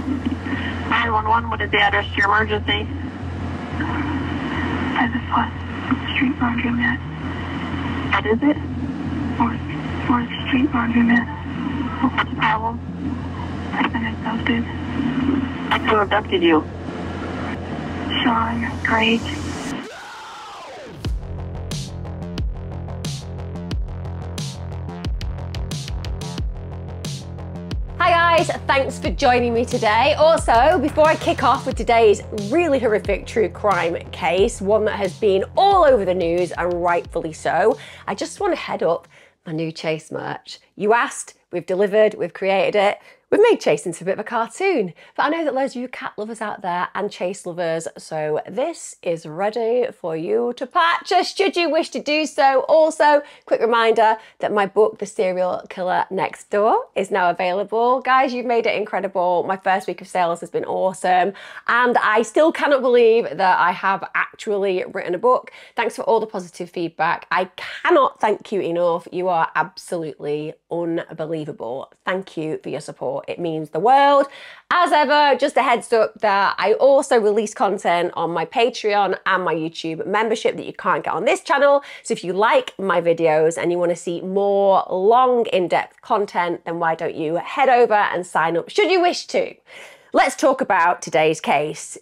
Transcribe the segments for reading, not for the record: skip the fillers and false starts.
911, what is the address to your emergency? 7 Plus Street Laundromat. What is it? 4th Street Laundromat. What's the problem? I've been abducted. Who abducted you? Shawn Grate. Hi guys, thanks for joining me today. Also, before I kick off with today's really horrific true crime case, one that has been all over the news and rightfully so, I just want to head up my new Chase merch. You asked, we've delivered, we've created it. We've made Chase into a bit of a cartoon, but I know that loads of you cat lovers out there and Chase lovers, so this is ready for you to purchase should you wish to do so. Also, quick reminder that my book, The Serial Killer Next Door, is now available. Guys, you've made it incredible. My first week of sales has been awesome, and I still cannot believe that I have actually written a book. Thanks for all the positive feedback. I cannot thank you enough. You are absolutely unbelievable. Thank you for your support. It means the world. As ever, just a heads up that I also release content on my Patreon and my YouTube membership that you can't get on this channel. So if you like my videos and you want to see more long, in-depth content, then why don't you head over and sign up should you wish to. Let's talk about today's case.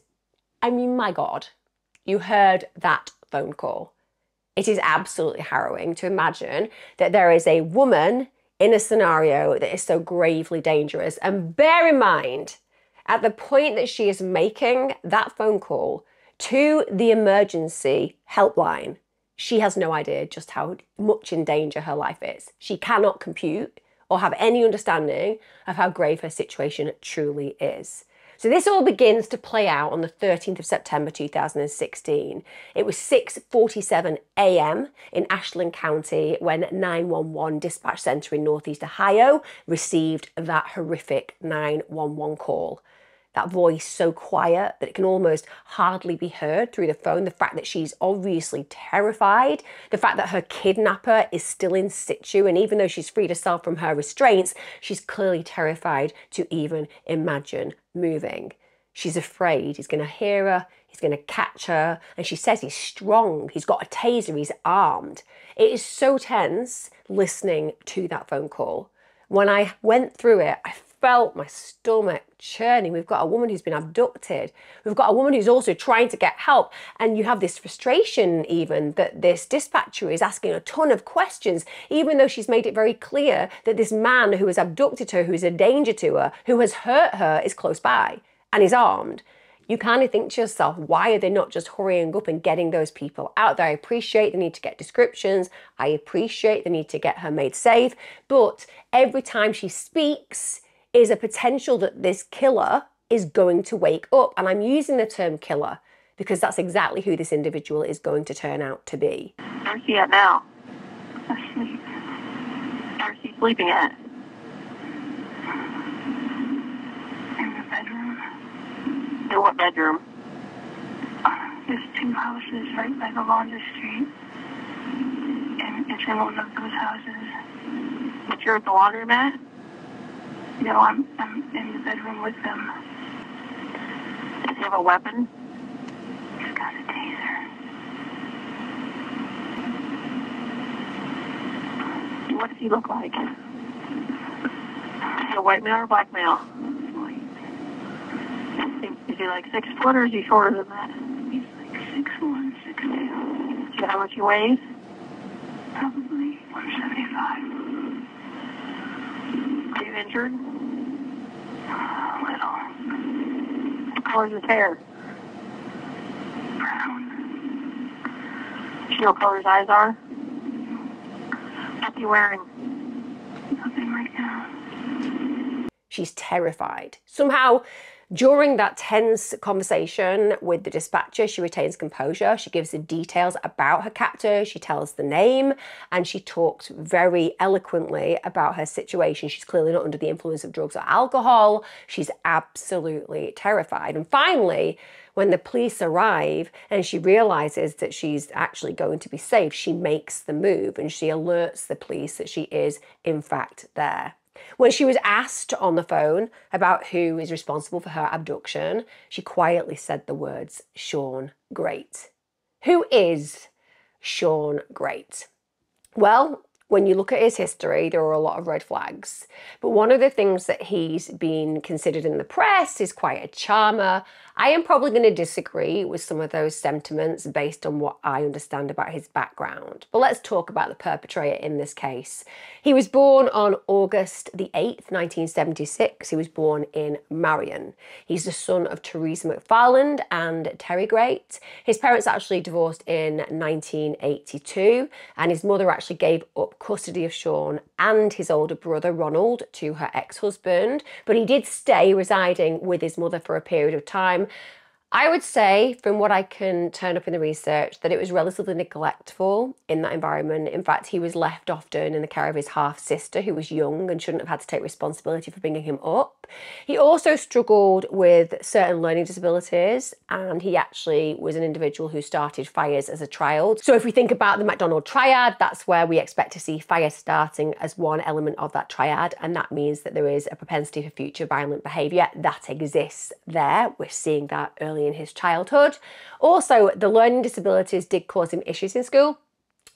I mean, my God, you heard that phone call. It is absolutely harrowing to imagine that there is a woman in a scenario that is so gravely dangerous. And bear in mind, at the point that she is making that phone call to the emergency helpline, she has no idea just how much in danger her life is. She cannot compute or have any understanding of how grave her situation truly is. So this all begins to play out on the 13th of September 2016. It was 6:47 a.m. in Ashland County when 911 Dispatch Center in Northeast Ohio received that horrific 911 call. That voice so quiet that it can almost hardly be heard through the phone. The fact that she's obviously terrified. The fact that her kidnapper is still in situ. And even though she's freed herself from her restraints, she's clearly terrified to even imagine moving. She's afraid he's going to hear her, he's going to catch her. And she says he's strong. He's got a taser, he's armed. It is so tense listening to that phone call. When I went through it, I felt my stomach churning. We've got a woman who's been abducted. We've got a woman who's also trying to get help. And you have this frustration even that this dispatcher is asking a ton of questions, even though she's made it very clear that this man who has abducted her, who is a danger to her, who has hurt her, is close by and is armed. You kind of think to yourself, why are they not just hurrying up and getting those people out there? I appreciate the need to get descriptions. I appreciate the need to get her made safe. But every time she speaks, is a potential that this killer is going to wake up. And I'm using the term killer because that's exactly who this individual is going to turn out to be. Where's he at now? Asleep. Where's he sleeping at? In the bedroom. In what bedroom? There's 2 houses right by the laundry street. And it's in one of those houses. But you're at the laundromat? No, I'm in the bedroom with them. Does he have a weapon? He's got a taser. What does he look like? Is he a white male or black male? Is he like 6 foot or is he shorter than that? He's like 6'1", 6'2". Do you know how much he weighs? Probably 175. Are you injured? A little. What color is his hair? Brown. Do you know what color his eyes are? What's he wearing? Nothing right now. She's terrified. Somehow, during that tense conversation with the dispatcher, she retains composure. She gives the details about her captor. She tells the name and she talks very eloquently about her situation. She's clearly not under the influence of drugs or alcohol. She's absolutely terrified. And finally, when the police arrive and she realizes that she's actually going to be safe, she makes the move and she alerts the police that she is in fact there. When she was asked on the phone about who is responsible for her abduction, she quietly said the words, Shawn Grate. Who is Shawn Grate? Well, when you look at his history, there are a lot of red flags. But one of the things that he's been considered in the press is quite a charmer. I am probably going to disagree with some of those sentiments based on what I understand about his background. But let's talk about the perpetrator in this case. He was born on August the 8th, 1976. He was born in Marion. He's the son of Teresa McFarland and Terry Grate. His parents actually divorced in 1982, and his mother actually gave up custody of Shawn and his older brother Ronald to her ex-husband, but he did stay residing with his mother for a period of time. I would say, from what I can turn up in the research, that it was relatively neglectful in that environment. In fact, he was left often in the care of his half-sister, who was young and shouldn't have had to take responsibility for bringing him up. He also struggled with certain learning disabilities, and he actually was an individual who started fires as a child. So if we think about the McDonald triad, that's where we expect to see fire starting as one element of that triad, and that means that there is a propensity for future violent behaviour that exists there. We're seeing that early in his childhood. Also, the learning disabilities did cause him issues in school.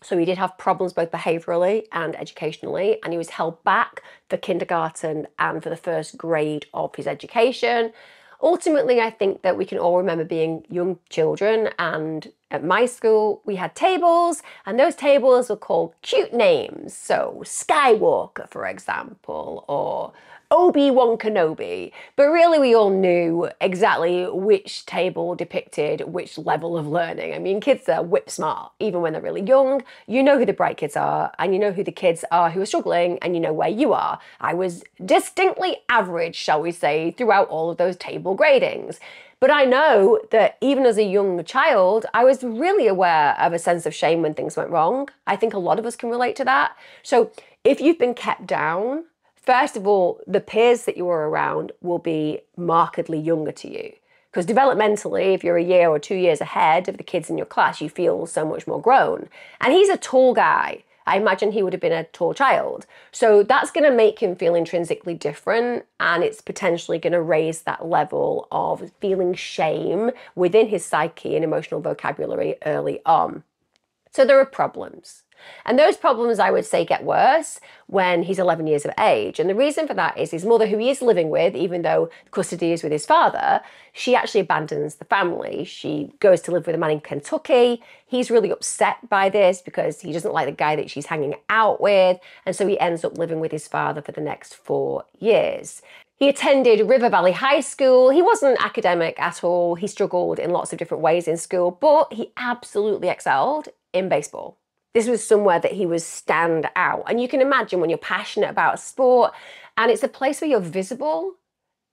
So he did have problems both behaviourally and educationally, and he was held back for kindergarten and for the first grade of his education. Ultimately, I think that we can all remember being young children, and at my school we had tables, and those tables were called cute names. So Skywalker, for example, or Obi-Wan Kenobi. But really we all knew exactly which table depicted which level of learning. I mean, kids are whip smart, even when they're really young. You know who the bright kids are, and you know who the kids are who are struggling, and you know where you are. I was distinctly average, shall we say, throughout all of those table gradings. But I know that even as a young child, I was really aware of a sense of shame when things went wrong. I think a lot of us can relate to that. So if you've been kept down, first of all, the peers that you were around will be markedly younger to you. Because developmentally, if you're a year or 2 years ahead of the kids in your class, you feel so much more grown. And he's a tall guy. I imagine he would have been a tall child. So that's going to make him feel intrinsically different, and it's potentially going to raise that level of feeling shame within his psyche and emotional vocabulary early on. So there are problems. And those problems, I would say, get worse when he's 11 years of age. And the reason for that is his mother, who he is living with, even though custody is with his father, she actually abandons the family. She goes to live with a man in Kentucky. He's really upset by this because he doesn't like the guy that she's hanging out with. And so he ends up living with his father for the next 4 years. He attended River Valley High School. He wasn't academic at all. He struggled in lots of different ways in school, but he absolutely excelled in baseball. This was somewhere that he was stand out. And you can imagine when you're passionate about a sport and it's a place where you're visible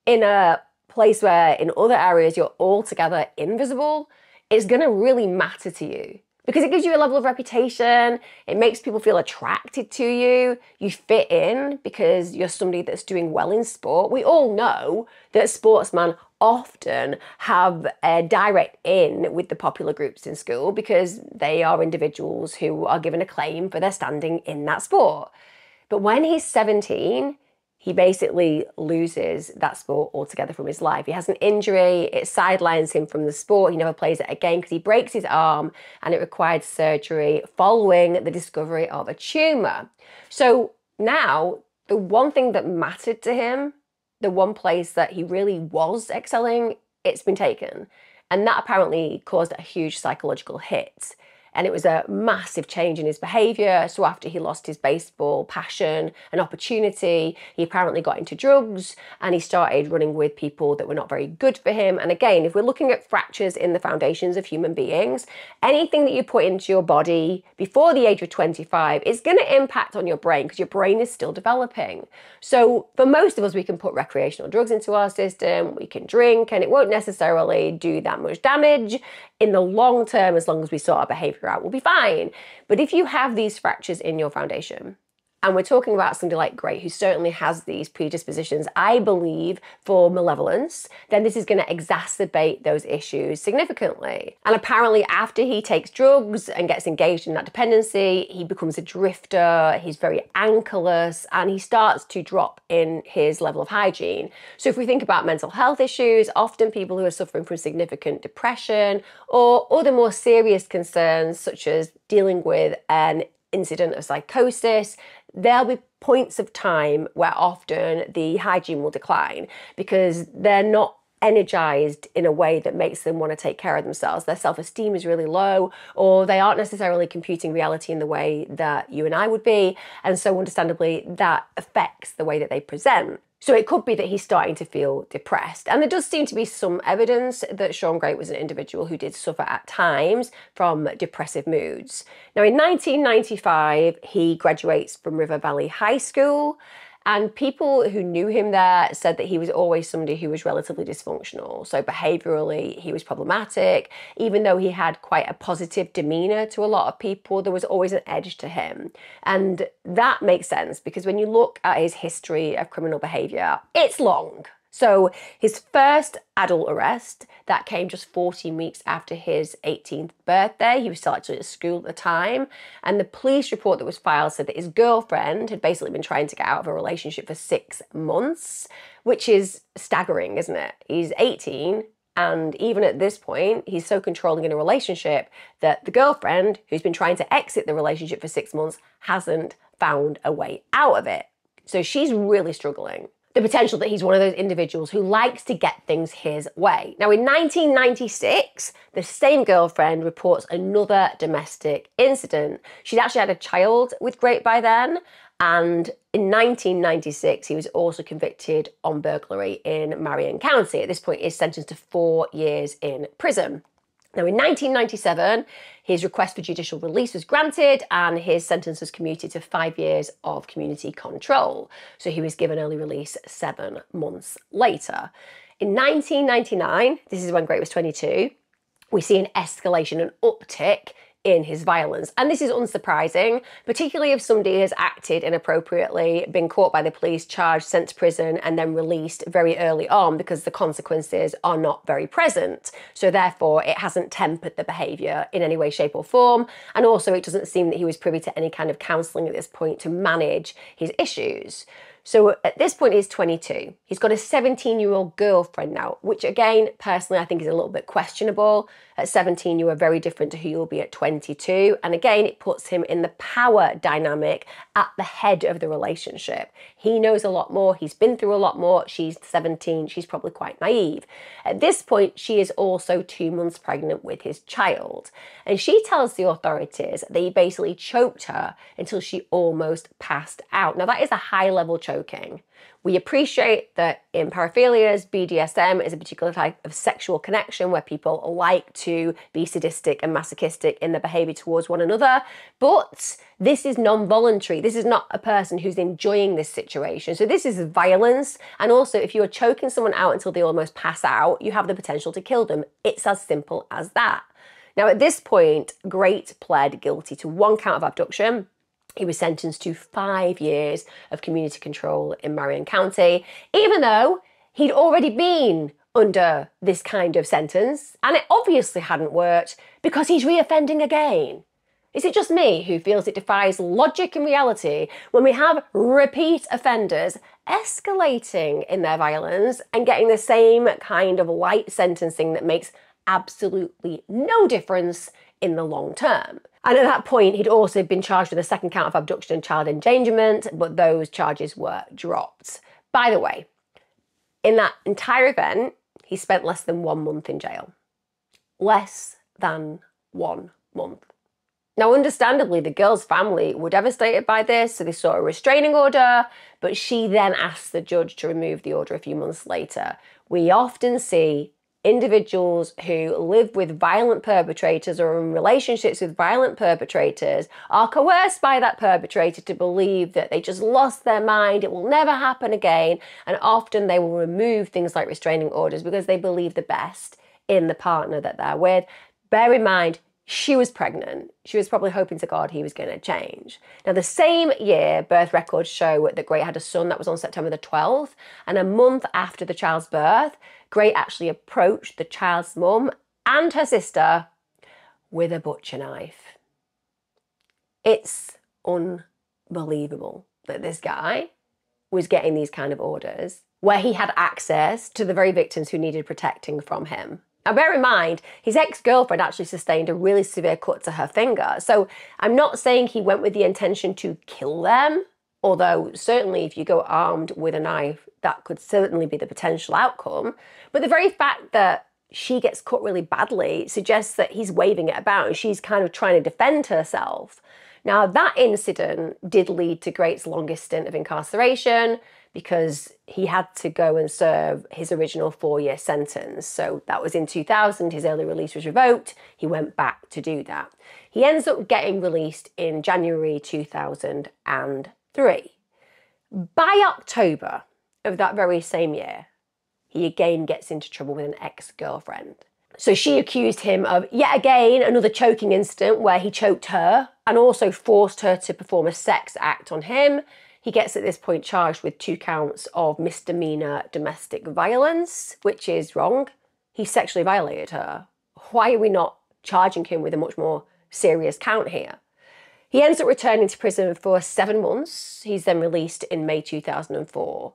in a place where in other areas you're altogether invisible, it's going to really matter to you because it gives you a level of reputation. It makes people feel attracted to you. You fit in because you're somebody that's doing well in sport. We all know that sportsmen often have a direct in with the popular groups in school because they are individuals who are given a claim for their standing in that sport. But when he's 17, he basically loses that sport altogether from his life. He has an injury, it sidelines him from the sport, he never plays it again because he breaks his arm and it required surgery following the discovery of a tumour. So now, the one thing that mattered to him, the one place that he really was excelling, it's been taken. And that apparently caused a huge psychological hit. And it was a massive change in his behaviour. So after he lost his baseball passion and opportunity, he apparently got into drugs and he started running with people that were not very good for him. And again, if we're looking at fractures in the foundations of human beings, anything that you put into your body before the age of 25 is going to impact on your brain because your brain is still developing. So for most of us, we can put recreational drugs into our system, we can drink, and it won't necessarily do that much damage. In the long term, as long as we sort our behaviour out, we'll be fine. But if you have these fractures in your foundation, and we're talking about somebody like Grate, who certainly has these predispositions, I believe, for malevolence, then this is going to exacerbate those issues significantly. And apparently after he takes drugs and gets engaged in that dependency, he becomes a drifter, he's very anchorless, and he starts to drop in his level of hygiene. So if we think about mental health issues, often people who are suffering from significant depression or other more serious concerns, such as dealing with an incident of psychosis, there'll be points of time where often the hygiene will decline because they're not energized in a way that makes them want to take care of themselves. Their self-esteem is really low, or they aren't necessarily computing reality in the way that you and I would be. And so understandably, that affects the way that they present. So it could be that he's starting to feel depressed. And there does seem to be some evidence that Shawn Grate was an individual who did suffer at times from depressive moods. Now, in 1995, he graduates from River Valley High School, and people who knew him there said that he was always somebody who was relatively dysfunctional. So behaviorally, he was problematic. Even though he had quite a positive demeanor to a lot of people, there was always an edge to him. And that makes sense because when you look at his history of criminal behavior, it's long. So his first adult arrest, that came just 14 weeks after his 18th birthday. He was still actually at school at the time. And the police report that was filed said that his girlfriend had basically been trying to get out of a relationship for 6 months, which is staggering, isn't it? He's 18. And even at this point, he's so controlling in a relationship that the girlfriend, who's been trying to exit the relationship for 6 months, hasn't found a way out of it. So she's really struggling. The potential that he's one of those individuals who likes to get things his way. Now, in 1996, the same girlfriend reports another domestic incident. She'd actually had a child with Grate by then, and in 1996, he was also convicted on burglary in Marion County. At this point, he's sentenced to 4 years in prison. Now, in 1997, his request for judicial release was granted and his sentence was commuted to 5 years of community control. So he was given early release 7 months later. In 1999, this is when Grate was 22, we see an escalation, an uptick in his violence. And this is unsurprising, particularly if somebody has acted inappropriately, been caught by the police, charged, sent to prison, and then released very early on because the consequences are not very present. So therefore, it hasn't tempered the behaviour in any way, shape or form. And also, it doesn't seem that he was privy to any kind of counselling at this point to manage his issues. So at this point, he's 22. He's got a 17-year-old girlfriend now, which again, personally, I think is a little bit questionable. At 17, you are very different to who you'll be at 22. And again, it puts him in the power dynamic at the head of the relationship. He knows a lot more. He's been through a lot more. She's 17. She's probably quite naive. At this point, she is also 2 months pregnant with his child. And she tells the authorities that he basically choked her until she almost passed out. Now, that is a high-level choking. We appreciate that in paraphilias, BDSM is a particular type of sexual connection where people like to be sadistic and masochistic in their behaviour towards one another, but this is non-voluntary. This is not a person who's enjoying this situation. So this is violence, and also if you're choking someone out until they almost pass out, you have the potential to kill them. It's as simple as that. Now at this point, Grate pled guilty to 1 count of abduction. He was sentenced to 5 years of community control in Marion County, even though he'd already been under this kind of sentence, and it obviously hadn't worked because he's reoffending again. Is it just me who feels it defies logic and reality when we have repeat offenders escalating in their violence and getting the same kind of light sentencing that makes absolutely no difference in the long term? And at that point, he'd also been charged with a 2nd count of abduction and child endangerment, but those charges were dropped. By the way, in that entire event, he spent less than 1 month in jail. Less than 1 month. Now, understandably, the girl's family were devastated by this, so they sought a restraining order, but she then asked the judge to remove the order a few months later. We often see individuals who live with violent perpetrators or in relationships with violent perpetrators are coerced by that perpetrator to believe that they just lost their mind, it will never happen again, and often they will remove things like restraining orders because they believe the best in the partner that they're with. Bear in mind, she was pregnant. She was probably hoping to God he was going to change. Now, the same year, birth records show that Grate had a son. That was on September the 12th. And a month after the child's birth, Grate actually approached the child's mum and her sister with a butcher knife. It's unbelievable that this guy was getting these kind of orders where he had access to the very victims who needed protecting from him. Now, bear in mind, his ex-girlfriend actually sustained a really severe cut to her finger. So I'm not saying he went with the intention to kill them, although certainly if you go armed with a knife, that could certainly be the potential outcome. But the very fact that she gets cut really badly suggests that he's waving it about and she's kind of trying to defend herself. Now, that incident did lead to Grate's longest stint of incarceration because he had to go and serve his original 4-year sentence. So that was in 2000, his early release was revoked. He went back to do that. He ends up getting released in January 2003. By October of that very same year, he again gets into trouble with an ex-girlfriend. So she accused him of, yet again, another choking incident where he choked her and also forced her to perform a sex act on him. He gets at this point charged with 2 counts of misdemeanor domestic violence, which is wrong. He sexually violated her. Why are we not charging him with a much more serious count here? He ends up returning to prison for 7 months. He's then released in May 2004.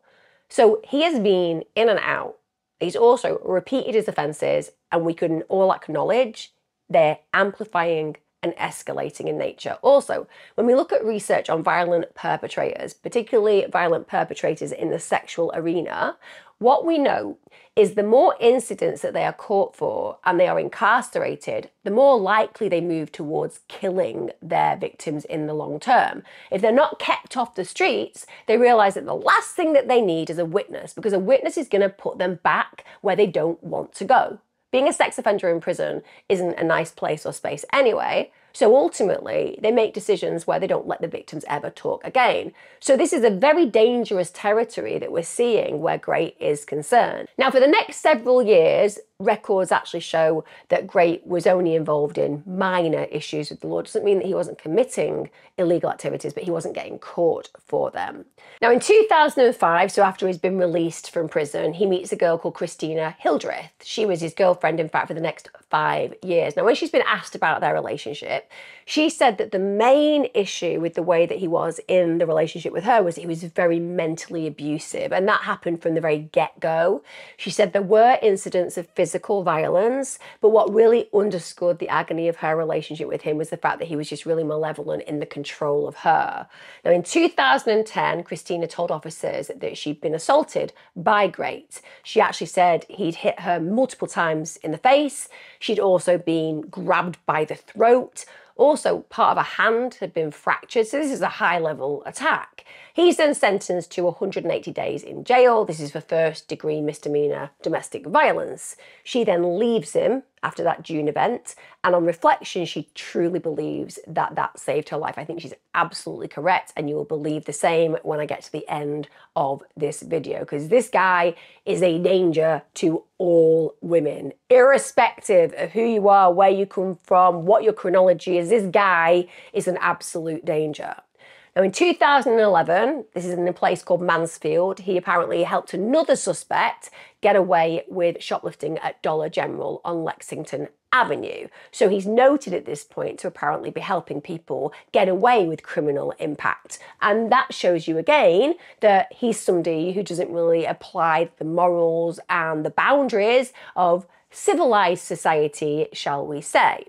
So he has been in and out. He's also repeated his offences, and we can all acknowledge they're amplifying and escalating in nature. Also, when we look at research on violent perpetrators, particularly violent perpetrators in the sexual arena, what we know is the more incidents that they are caught for and they are incarcerated, the more likely they move towards killing their victims in the long term. If they're not kept off the streets, they realise that the last thing that they need is a witness, because a witness is going to put them back where they don't want to go. Being a sex offender in prison isn't a nice place or space anyway, so ultimately they make decisions where they don't let the victims ever talk again. So this is a very dangerous territory that we're seeing where Grate is concerned. Now, for the next several years, records actually show that Grate was only involved in minor issues with the law. It doesn't mean that he wasn't committing illegal activities, but he wasn't getting caught for them. Now, in 2005, so after he's been released from prison, he meets a girl called Christina Hildreth. She was his girlfriend, in fact, for the next 5 years. Now, when she's been asked about their relationship, she said that the main issue with the way that he was in the relationship with her was he was very mentally abusive, and that happened from the very get-go. She said there were incidents of physical violence, but what really underscored the agony of her relationship with him was the fact that he was just really malevolent in the control of her. Now, in 2010, Christina told officers that she'd been assaulted by Grate. She actually said he'd hit her multiple times in the face. She'd also been grabbed by the throat. Also, part of a hand had been fractured, so this is a high-level attack. He's then sentenced to 180 days in jail. This is for first-degree misdemeanor domestic violence. She then leaves him after that June event, and on reflection, she truly believes that that saved her life. I think she's absolutely correct, and you will believe the same when I get to the end of this video, because this guy is a danger to all women, irrespective of who you are, where you come from, what your chronology is. This guy is an absolute danger. Now, in 2011, this is in a place called Mansfield, he apparently helped another suspect get away with shoplifting at Dollar General on Lexington Avenue. So he's noted at this point to apparently be helping people get away with criminal impact. And that shows you again that he's somebody who doesn't really apply the morals and the boundaries of civilized society, shall we say.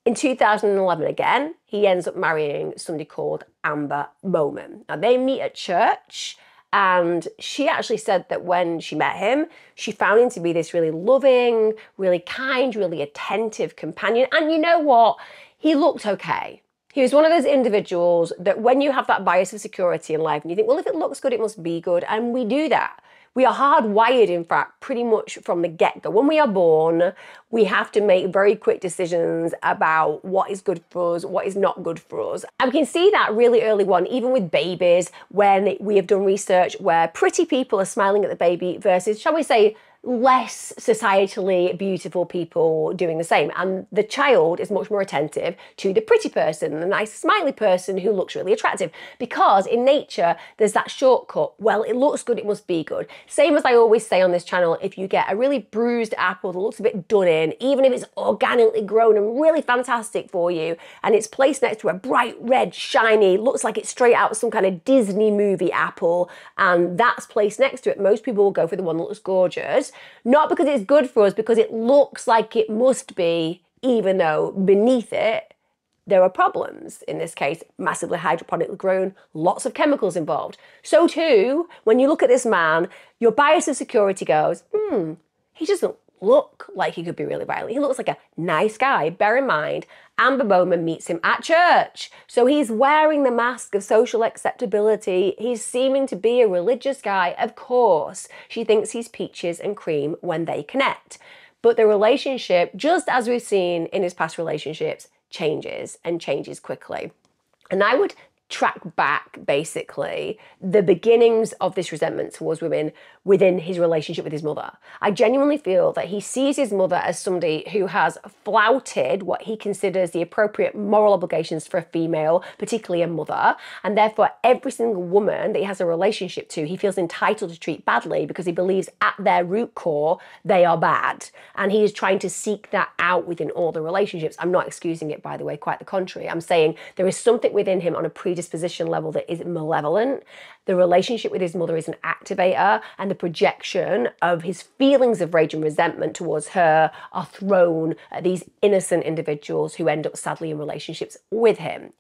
In 2011 again, he ends up marrying somebody called Amber Bowman. Now, they meet at church, and she actually said that when she met him, she found him to be this really loving, really kind, really attentive companion. And you know what? He looked okay. He was one of those individuals that when you have that bias of security in life and you think, well, if it looks good, it must be good. And we do that. We are hardwired, in fact, pretty much from the get-go. When we are born, we have to make very quick decisions about what is good for us, what is not good for us. And we can see that really early on, even with babies, when we have done research where pretty people are smiling at the baby versus, shall we say, less societally beautiful people doing the same. And the child is much more attentive to the pretty person, the nice smiley person who looks really attractive. Because in nature, there's that shortcut. Well, it looks good, it must be good. Same as I always say on this channel, if you get a really bruised apple that looks a bit done in, even if it's organically grown and really fantastic for you, and it's placed next to a bright red, shiny, looks like it's straight out of some kind of Disney movie apple, and that's placed next to it, most people will go for the one that looks gorgeous. Not because it's good for us, because it looks like it must be, even though beneath it, there are problems. In this case, massively hydroponically grown, lots of chemicals involved. So too, when you look at this man, your bias of security goes, he doesn't look like he could be really violent. He looks like a nice guy. Bear in mind, Amber Bowman meets him at church. So he's wearing the mask of social acceptability. He's seeming to be a religious guy. Of course, she thinks he's peaches and cream when they connect. But the relationship, just as we've seen in his past relationships, changes and changes quickly. And I would track back basically the beginnings of this resentment towards women within his relationship with his mother. I genuinely feel that he sees his mother as somebody who has flouted what he considers the appropriate moral obligations for a female, particularly a mother, and therefore every single woman that he has a relationship to, he feels entitled to treat badly because he believes at their root core they are bad. And he is trying to seek that out within all the relationships. I'm not excusing it, by the way, quite the contrary. I'm saying there is something within him on a predisposition level that is malevolent. The relationship with his mother is an activator, and the projection of his feelings of rage and resentment towards her are thrown at these innocent individuals who end up sadly in relationships with him.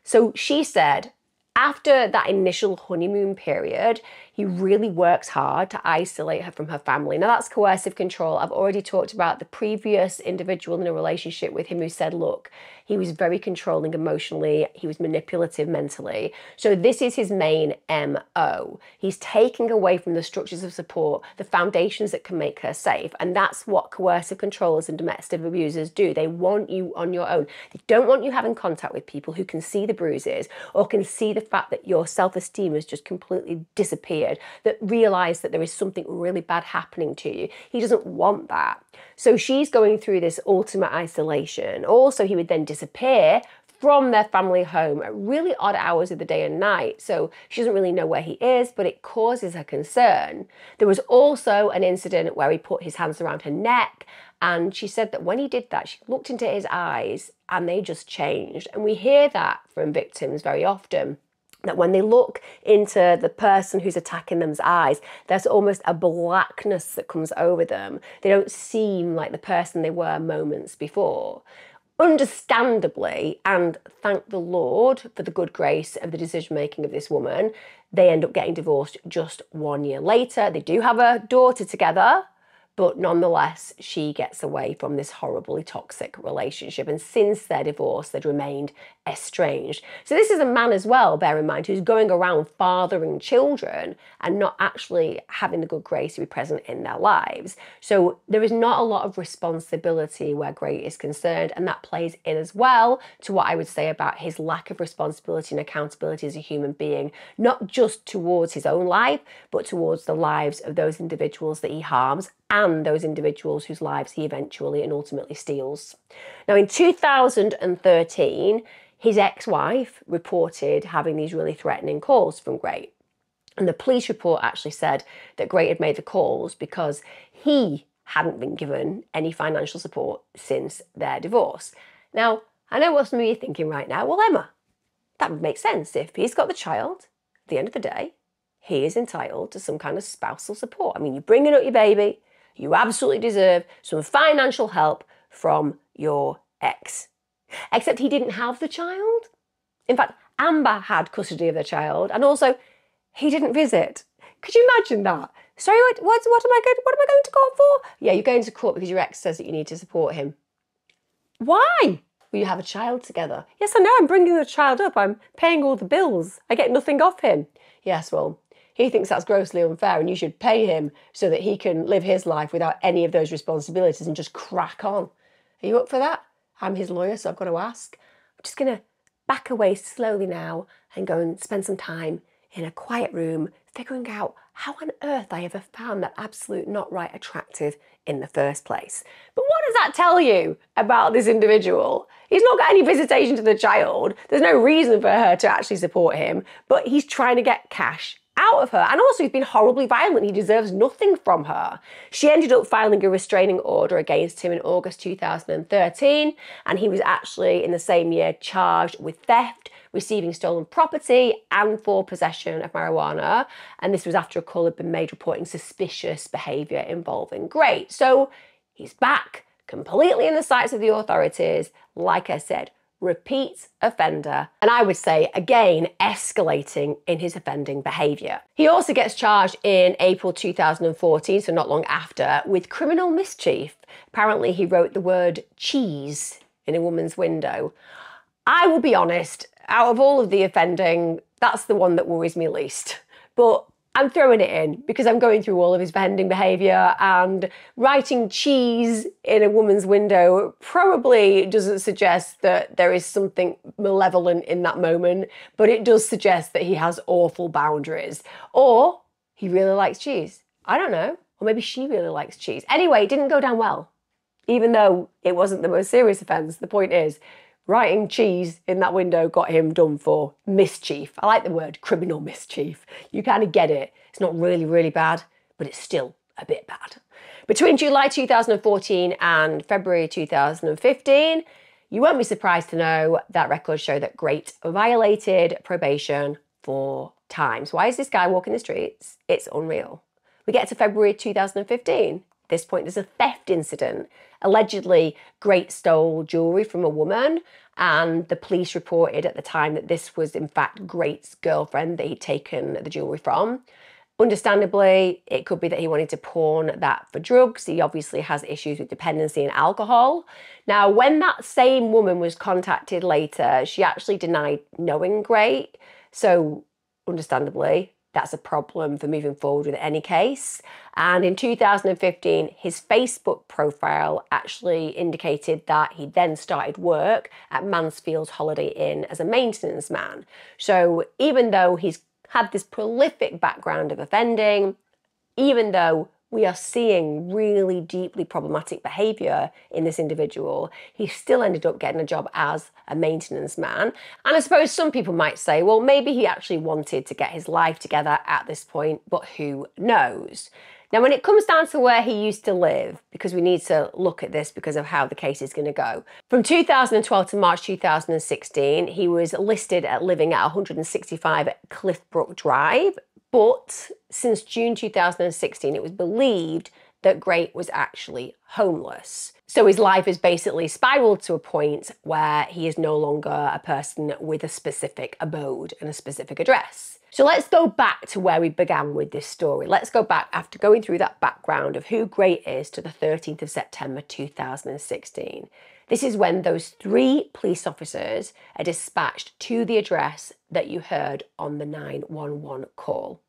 So she said, after that initial honeymoon period, he really works hard to isolate her from her family. Now that's coercive control. I've already talked about the previous individual in a relationship with him who said, look, he was very controlling emotionally, he was manipulative mentally. So this is his main MO. He's taking away from the structures of support, the foundations that can make her safe. And that's what coercive controllers and domestic abusers do. They want you on your own. They don't want you having contact with people who can see the bruises or can see the fact that your self-esteem has just completely disappeared, that realize that there is something really bad happening to you. He doesn't want that. So she's going through this ultimate isolation. Also, he would then disappear from their family home at really odd hours of the day and night. So she doesn't really know where he is, but it causes her concern. There was also an incident where he put his hands around her neck, and she said that when he did that, she looked into his eyes and they just changed. And we hear that from victims very often, that when they look into the person who's attacking them's eyes, there's almost a blackness that comes over them. They don't seem like the person they were moments before. Understandably, and thank the Lord for the good grace of the decision-making of this woman, they end up getting divorced just 1 year later. They do have a daughter together, but nonetheless, she gets away from this horribly toxic relationship. And since their divorce, they'd remained estranged. So this is a man as well, bear in mind, who's going around fathering children and not actually having the good grace to be present in their lives. So there is not a lot of responsibility where Grate is concerned, and that plays in as well to what I would say about his lack of responsibility and accountability as a human being, not just towards his own life, but towards the lives of those individuals that he harms and those individuals whose lives he eventually and ultimately steals. Now, in 2013, his ex-wife reported having these really threatening calls from Grate. And the police report actually said that Grate had made the calls because he hadn't been given any financial support since their divorce. Now, I know what some of you are thinking right now. Well, Emma, that would make sense. If he's got the child, at the end of the day, he is entitled to some kind of spousal support. I mean, you're bringing up your baby, you absolutely deserve some financial help from your ex. Except he didn't have the child. In fact, Amber had custody of the child, and also he didn't visit. Could you imagine that? Sorry, what am I going to court for? Yeah, you're going to court because your ex says that you need to support him. Why? Well, you have a child together. Yes, I know, I'm bringing the child up. I'm paying all the bills. I get nothing off him. Yes, well, he thinks that's grossly unfair and you should pay him so that he can live his life without any of those responsibilities and just crack on. Are you up for that? I'm his lawyer, so I've got to ask. I'm just going to back away slowly now and go and spend some time in a quiet room, figuring out how on earth I ever found that absolute not right attractive in the first place. But what does that tell you about this individual? He's not got any visitation to the child. There's no reason for her to actually support him, but he's trying to get cash out of her. And also he's been horribly violent. He deserves nothing from her. She ended up filing a restraining order against him in August 2013, and he was actually in the same year charged with theft, receiving stolen property, and for possession of marijuana. And this was after a call had been made reporting suspicious behaviour involving Grate. So he's back, completely in the sights of the authorities. Like I said, repeat offender, and I would say, again, escalating in his offending behaviour. He also gets charged in April 2014, so not long after, with criminal mischief. Apparently he wrote the word cheese in a woman's window. I will be honest, out of all of the offending, that's the one that worries me least. But I'm throwing it in because I'm going through all of his offending behaviour, and writing cheese in a woman's window probably doesn't suggest that there is something malevolent in that moment, but it does suggest that he has awful boundaries. Or he really likes cheese. I don't know. Or maybe she really likes cheese. Anyway, it didn't go down well, even though it wasn't the most serious offence. The point is, writing cheese in that window got him done for mischief. I like the word criminal mischief. You kind of get it. It's not really, really bad, but it's still a bit bad. Between July 2014 and February 2015, you won't be surprised to know that records show that Grate violated probation 4 times. Why is this guy walking the streets? It's unreal. We get to February 2015. At this point, there's a theft incident. Allegedly, Grate stole jewellery from a woman, and the police reported at the time that this was in fact Grate's girlfriend that he'd taken the jewellery from. Understandably, it could be that he wanted to pawn that for drugs. He obviously has issues with dependency and alcohol. Now, when that same woman was contacted later, she actually denied knowing Grate. So, understandably, that's a problem for moving forward with any case. And in 2015, his Facebook profile actually indicated that he then started work at Mansfield's Holiday Inn as a maintenance man. So even though he's had this prolific background of offending, even though we are seeing really deeply problematic behaviour in this individual, he still ended up getting a job as a maintenance man. And I suppose some people might say, well, maybe he actually wanted to get his life together at this point, but who knows? Now, when it comes down to where he used to live, because we need to look at this because of how the case is going to go. From 2012 to March 2016, he was listed at living at 165 Cliffbrook Drive. But since June 2016, it was believed that Grate was actually homeless. So his life has basically spiraled to a point where he is no longer a person with a specific abode and a specific address. So let's go back to where we began with this story. Let's go back after going through that background of who Grate is to the 13th of September 2016. This is when those 3 police officers are dispatched to the address that you heard on the 911 call.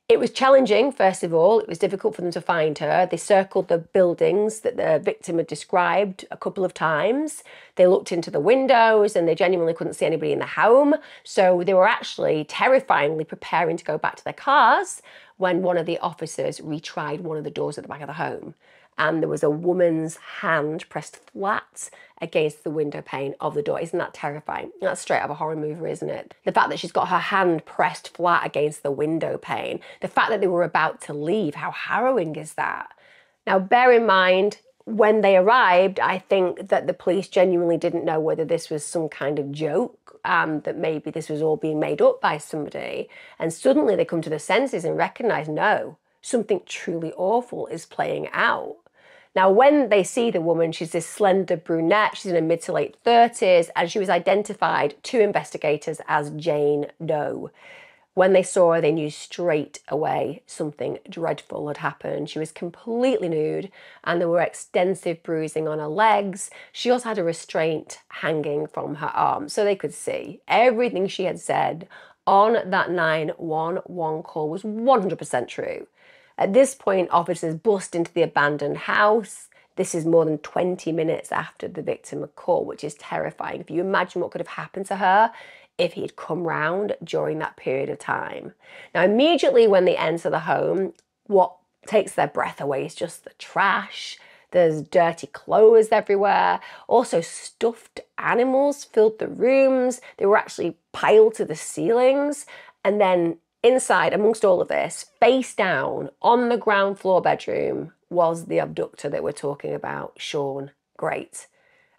It was challenging, first of all. It was difficult for them to find her. They circled the buildings that the victim had described a couple of times. They looked into the windows and they genuinely couldn't see anybody in the home. So they were actually terrifyingly preparing to go back to their cars when one of the officers retried one of the doors at the back of the home. And there was a woman's hand pressed flat against the window pane of the door. Isn't that terrifying? That's straight out of a horror movie, isn't it? The fact that she's got her hand pressed flat against the window pane, the fact that they were about to leave, how harrowing is that? Now, bear in mind, when they arrived, I think that the police genuinely didn't know whether this was some kind of joke, that maybe this was all being made up by somebody. And suddenly they come to their senses and recognise, no, something truly awful is playing out. Now, when they see the woman, she's this slender brunette, she's in her mid to late 30s, and she was identified to investigators as Jane Doe. When they saw her, they knew straight away something dreadful had happened. She was completely nude and there were extensive bruising on her legs. She also had a restraint hanging from her arm, so they could see everything she had said on that 911 call was 100% true. At this point, officers bust into the abandoned house. This is more than 20 minutes after the victim had called, which is terrifying. If you imagine what could have happened to her if he'd come round during that period of time. Now, immediately when they enter the home, what takes their breath away is just the trash. There's dirty clothes everywhere. Also, stuffed animals filled the rooms. They were actually piled to the ceilings. And then inside, amongst all of this, face down on the ground floor bedroom, was the abductor that we're talking about, Shawn Grate.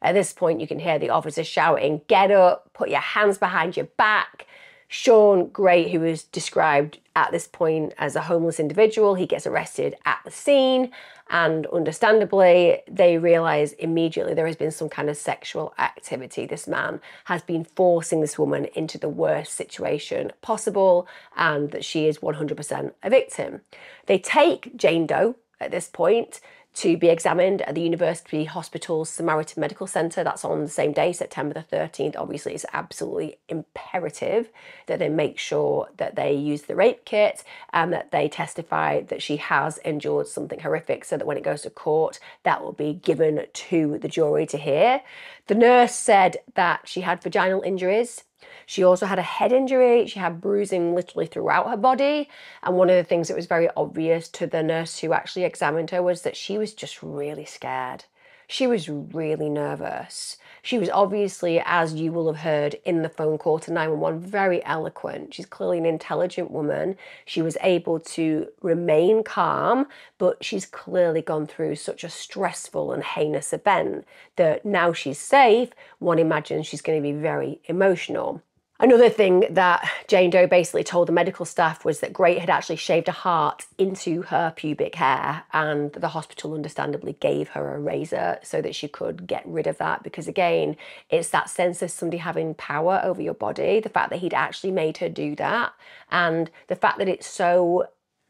At this point, you can hear the officer shouting, "Get up, put your hands behind your back." Shawn Grate, who is described at this point as a homeless individual, he gets arrested at the scene, and understandably, they realise immediately there has been some kind of sexual activity. This man has been forcing this woman into the worst situation possible, and that she is 100% a victim. They take Jane Doe at this point to be examined at the University Hospital's Samaritan Medical Centre. That's on the same day, September the 13th. Obviously, it's absolutely imperative that they make sure that they use the rape kit and that they testify that she has endured something horrific, so that when it goes to court, that will be given to the jury to hear. The nurse said that she had vaginal injuries. She also had a head injury. She had bruising literally throughout her body. And one of the things that was very obvious to the nurse who actually examined her was that she was just really scared. She was really nervous. She was obviously, as you will have heard in the phone call to 911, very eloquent. She's clearly an intelligent woman. She was able to remain calm, but she's clearly gone through such a stressful and heinous event that now she's safe, one imagines she's going to be very emotional. Another thing that Jane Doe basically told the medical staff was that Grate had actually shaved a heart into her pubic hair, and the hospital understandably gave her a razor so that she could get rid of that, because again, it's that sense of somebody having power over your body, the fact that he'd actually made her do that, and the fact that it's so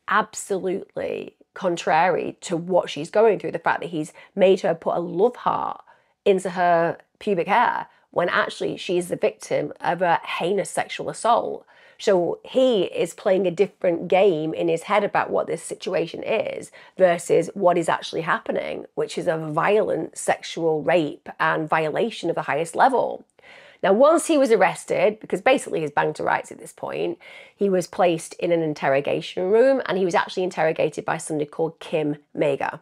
absolutely contrary to what she's going through, the fact that he's made her put a love heart into her pubic hair, when actually she's the victim of a heinous sexual assault. So he is playing a different game in his head about what this situation is versus what is actually happening, which is a violent sexual rape and violation of the highest level. Now, once he was arrested, because basically he's banged to rights at this point, he was placed in an interrogation room, and he was actually interrogated by somebody called Kim Mager.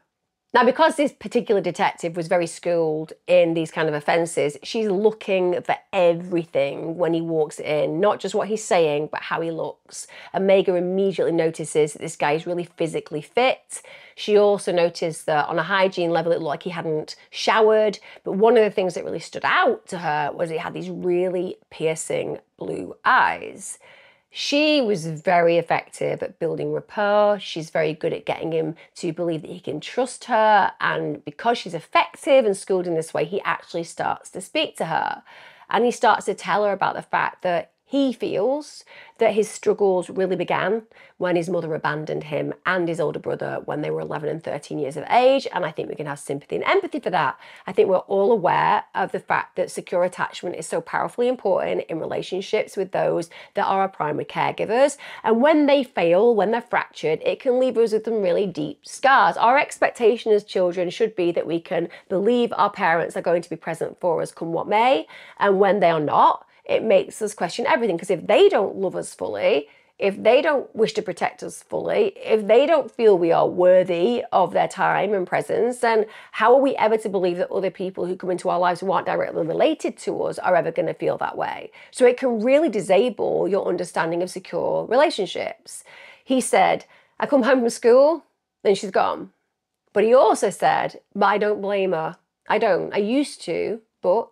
Now, because this particular detective was very schooled in these kind of offences, she's looking for everything when he walks in, not just what he's saying, but how he looks. And Mager immediately notices that this guy is really physically fit. She also noticed that on a hygiene level, it looked like he hadn't showered. But one of the things that really stood out to her was he had these really piercing blue eyes. She was very effective at building rapport. She's very good at getting him to believe that he can trust her. And because she's effective and schooled in this way, he actually starts to speak to her. And he starts to tell her about the fact that he feels that his struggles really began when his mother abandoned him and his older brother when they were 11 and 13 years of age. And I think we can have sympathy and empathy for that. I think we're all aware of the fact that secure attachment is so powerfully important in relationships with those that are our primary caregivers. And when they fail, when they're fractured, it can leave us with some really deep scars. Our expectation as children should be that we can believe our parents are going to be present for us come what may. And when they are not, it makes us question everything, because if they don't love us fully, if they don't wish to protect us fully, if they don't feel we are worthy of their time and presence, then how are we ever to believe that other people who come into our lives who aren't directly related to us are ever going to feel that way? So it can really disable your understanding of secure relationships. He said, I come home from school, then she's gone. But he also said, but I don't blame her. I don't. I used to, but...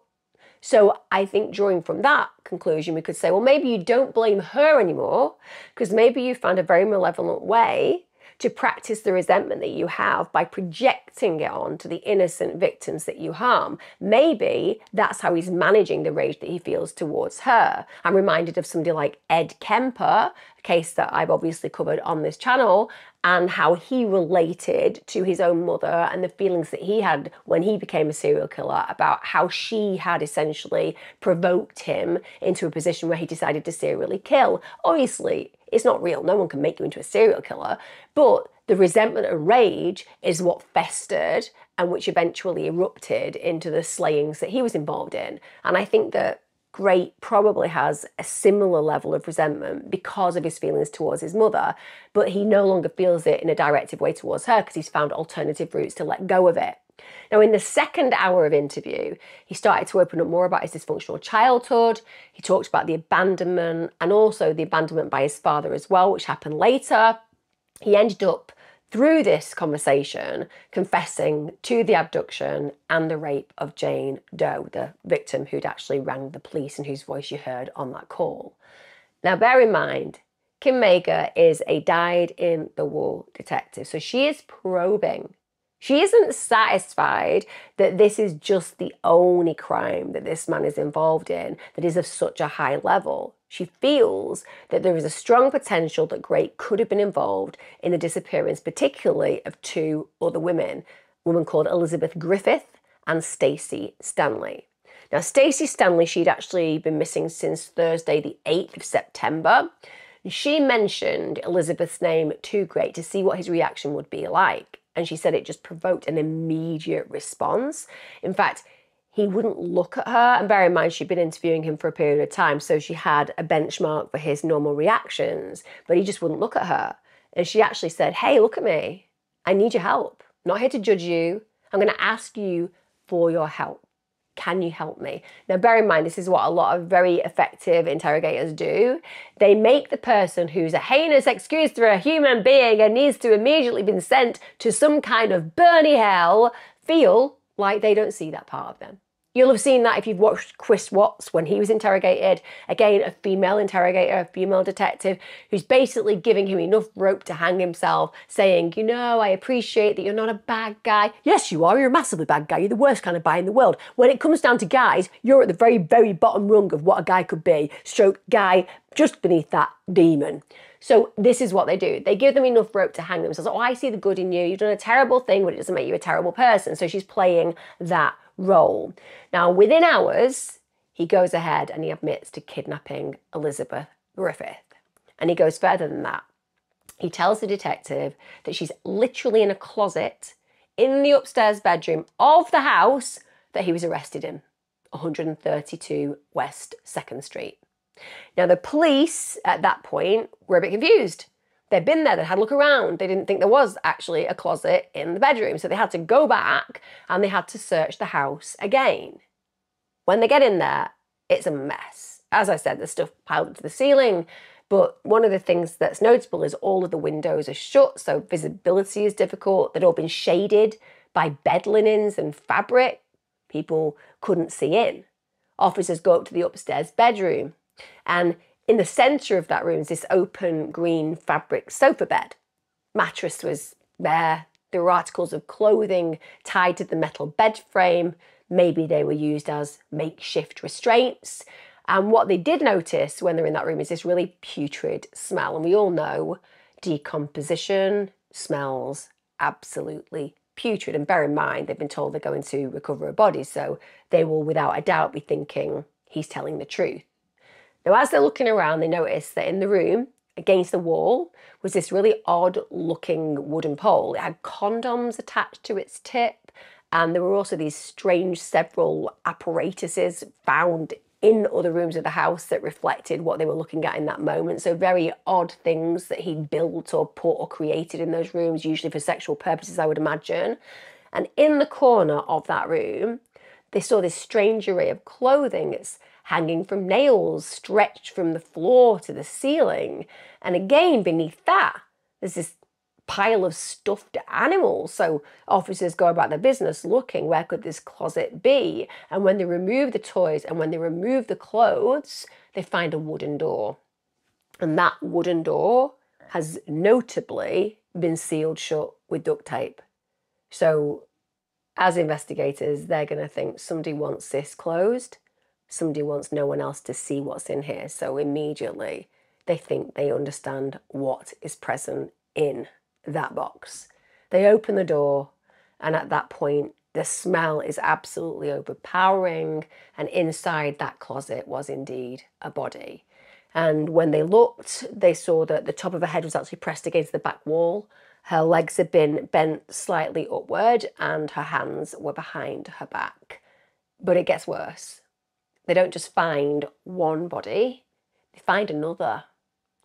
So I think drawing from that conclusion, we could say, well, maybe you don't blame her anymore, because maybe you found a very malevolent way to practice the resentment that you have by projecting it on to the innocent victims that you harm. Maybe that's how he's managing the rage that he feels towards her. I'm reminded of somebody like Ed Kemper, a case that I've obviously covered on this channel, and how he related to his own mother and the feelings that he had when he became a serial killer about how she had essentially provoked him into a position where he decided to serially kill. Obviously, it's not real. No one can make you into a serial killer. But the resentment and rage is what festered and which eventually erupted into the slayings that he was involved in. And I think that Grate probably has a similar level of resentment because of his feelings towards his mother, but he no longer feels it in a directive way towards her because he's found alternative routes to let go of it. Now, in the second hour of interview, he started to open up more about his dysfunctional childhood. He talked about the abandonment and also the abandonment by his father as well, which happened later. He ended up, through this conversation, confessing to the abduction and the rape of Jane Doe, the victim who'd actually rang the police and whose voice you heard on that call. Now, bear in mind, Kim Mager is a dyed-in-the-wool detective, so she is probing. She isn't satisfied that this is just the only crime that this man is involved in that is of such a high level. She feels that there is a strong potential that Grate could have been involved in the disappearance, particularly of two other women, a woman called Elizabeth Griffith and Stacey Stanley. Now, Stacey Stanley, she'd actually been missing since Thursday, the 8th of September. She mentioned Elizabeth's name to Grate to see what his reaction would be like. And she said it just provoked an immediate response. In fact, he wouldn't look at her. And bear in mind, she'd been interviewing him for a period of time, so she had a benchmark for his normal reactions, but he just wouldn't look at her. And she actually said, hey, look at me. I need your help. I'm not here to judge you. I'm going to ask you for your help. Can you help me? Now, bear in mind, this is what a lot of very effective interrogators do. They make the person who's a heinous excuse for a human being and needs to immediately be sent to some kind of Bernie hell feel like they don't see that part of them. You'll have seen that if you've watched Chris Watts when he was interrogated. Again, a female interrogator, a female detective, who's basically giving him enough rope to hang himself, saying, you know, I appreciate that you're not a bad guy. Yes, you are. You're a massively bad guy. You're the worst kind of guy in the world. When it comes down to guys, you're at the very, very bottom rung of what a guy could be. Stroke guy just beneath that demon. So this is what they do. They give them enough rope to hang themselves. Oh, I see the good in you. You've done a terrible thing, but it doesn't make you a terrible person. So she's playing that role. Now, within hours, he goes ahead and he admits to kidnapping Elizabeth Griffith. And he goes further than that. He tells the detective that she's literally in a closet in the upstairs bedroom of the house that he was arrested in, 132 West 2nd Street. Now, the police at that point were a bit confused. They'd been there, they'd had a look around. They didn't think there was actually a closet in the bedroom. So they had to go back and they had to search the house again. When they get in there, it's a mess. As I said, there's stuff piled up to the ceiling. But one of the things that's notable is all of the windows are shut, so visibility is difficult. They'd all been shaded by bed linens and fabric. People couldn't see in. Officers go up to the upstairs bedroom, and in the centre of that room is this open green fabric sofa bed. Mattress was there. There were articles of clothing tied to the metal bed frame. Maybe they were used as makeshift restraints. And what they did notice when they're in that room is this really putrid smell. And we all know decomposition smells absolutely putrid. And bear in mind, they've been told they're going to recover a body, so they will without a doubt be thinking he's telling the truth. Now, as they're looking around, they notice that in the room, against the wall, was this really odd-looking wooden pole. It had condoms attached to its tip, and there were also these strange several apparatuses found in other rooms of the house that reflected what they were looking at in that moment. So very odd things that he'd built or put or created in those rooms, usually for sexual purposes, I would imagine. And in the corner of that room, they saw this strange array of clothing. It's hanging from nails, stretched from the floor to the ceiling. And again, beneath that, there's this pile of stuffed animals. So officers go about their business looking, where could this closet be? And when they remove the toys and when they remove the clothes, they find a wooden door. And that wooden door has notably been sealed shut with duct tape. So as investigators, they're going to think somebody wants this closed. Somebody wants no one else to see what's in here. So immediately they think they understand what is present in that box. They open the door, and at that point, the smell is absolutely overpowering. And inside that closet was indeed a body. And when they looked, they saw that the top of her head was actually pressed against the back wall. Her legs had been bent slightly upward, and her hands were behind her back. But it gets worse. They don't just find one body, they find another.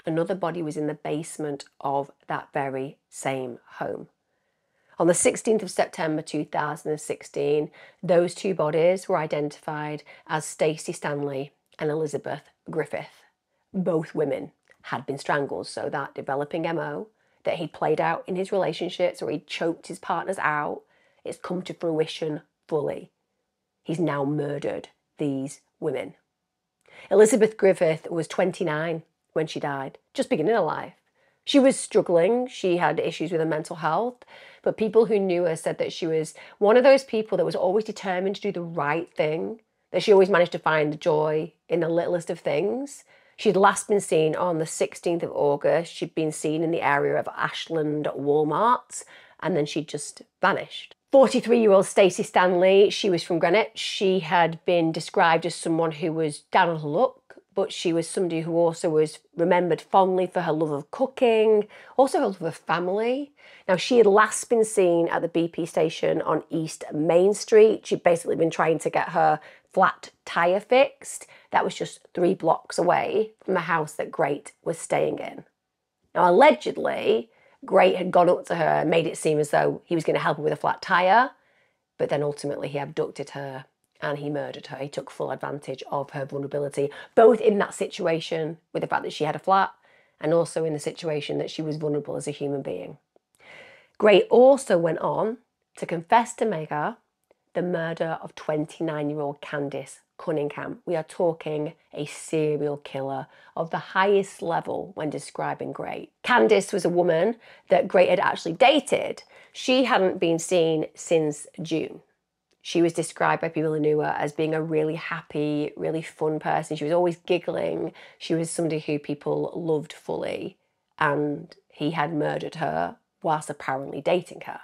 Another body was in the basement of that very same home. On the 16th of September 2016, those two bodies were identified as Stacey Stanley and Elizabeth Griffith. Both women had been strangled, so that developing MO that he'd played out in his relationships, or he'd choked his partners out, it's come to fruition fully. He's now murdered these women. Elizabeth Griffith was 29 when she died, just beginning her life. She was struggling, she had issues with her mental health, but people who knew her said that she was one of those people that was always determined to do the right thing, that she always managed to find the joy in the littlest of things. She'd last been seen on the 16th of August. She'd been seen in the area of Ashland Walmart, and then she'd just vanished. 43-year-old Stacey Stanley, she was from Greenwich. She had been described as someone who was down on her luck, but she was somebody who also was remembered fondly for her love of cooking, also her love of family. Now, she had last been seen at the BP station on East Main Street. She'd basically been trying to get her flat tyre fixed. That was just 3 blocks away from the house that Grate was staying in. Now, allegedly, Grate had gone up to her and made it seem as though he was going to help her with a flat tyre, but then ultimately he abducted her and he murdered her. He took full advantage of her vulnerability, both in that situation with the fact that she had a flat and also in the situation that she was vulnerable as a human being. Grate also went on to confess to Mega the murder of 29-year-old Candice Cunningham. We are talking a serial killer of the highest level when describing Grate. Candice was a woman that Grate had actually dated. She hadn't been seen since June. She was described by people who knew her as being a really happy, really fun person. She was always giggling. She was somebody who people loved fully, and he had murdered her whilst apparently dating her.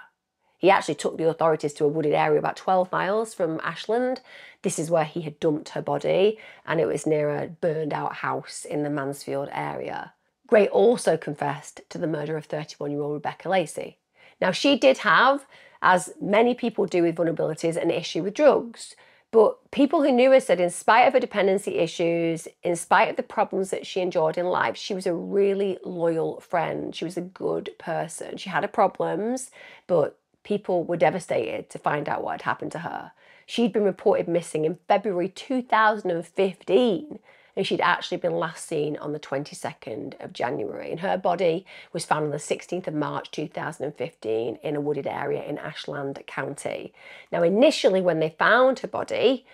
He actually took the authorities to a wooded area about 12 miles from Ashland. This is where he had dumped her body, and it was near a burned out house in the Mansfield area. Grate also confessed to the murder of 31-year-old Rebecca Lacey. Now, she did have, as many people do with vulnerabilities, an issue with drugs. But people who knew her said in spite of her dependency issues, in spite of the problems that she endured in life, she was a really loyal friend. She was a good person. She had her problems, but people were devastated to find out what had happened to her. She'd been reported missing in February 2015, and she'd actually been last seen on the 22nd of January. And her body was found on the 16th of March 2015 in a wooded area in Ashland County. Now, initially when they found her body,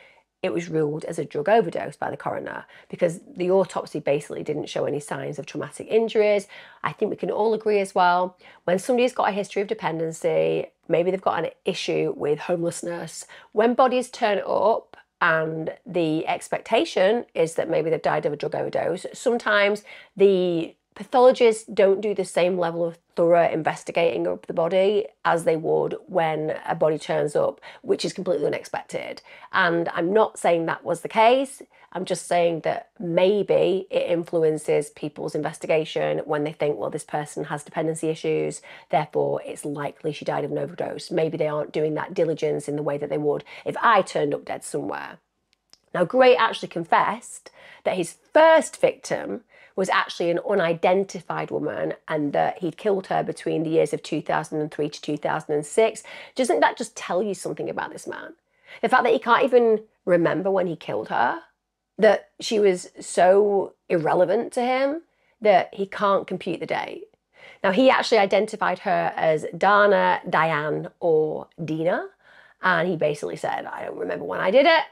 it was ruled as a drug overdose by the coroner because the autopsy basically didn't show any signs of traumatic injuries. I think we can all agree as well, when somebody's got a history of dependency, maybe they've got an issue with homelessness, when bodies turn up and the expectation is that maybe they've died of a drug overdose, sometimes the pathologists don't do the same level of thorough investigating of the body as they would when a body turns up, which is completely unexpected. And I'm not saying that was the case. I'm just saying that maybe it influences people's investigation when they think, well, this person has dependency issues, therefore it's likely she died of an overdose. Maybe they aren't doing that diligence in the way that they would if I turned up dead somewhere. Now, Grate actually confessed that his first victim was actually an unidentified woman and that he'd killed her between the years of 2003 to 2006. Doesn't that just tell you something about this man? The fact that he can't even remember when he killed her, that she was so irrelevant to him that he can't compute the date. Now, he actually identified her as Dana, Diane, or Dina, and he basically said, I don't remember when I did it,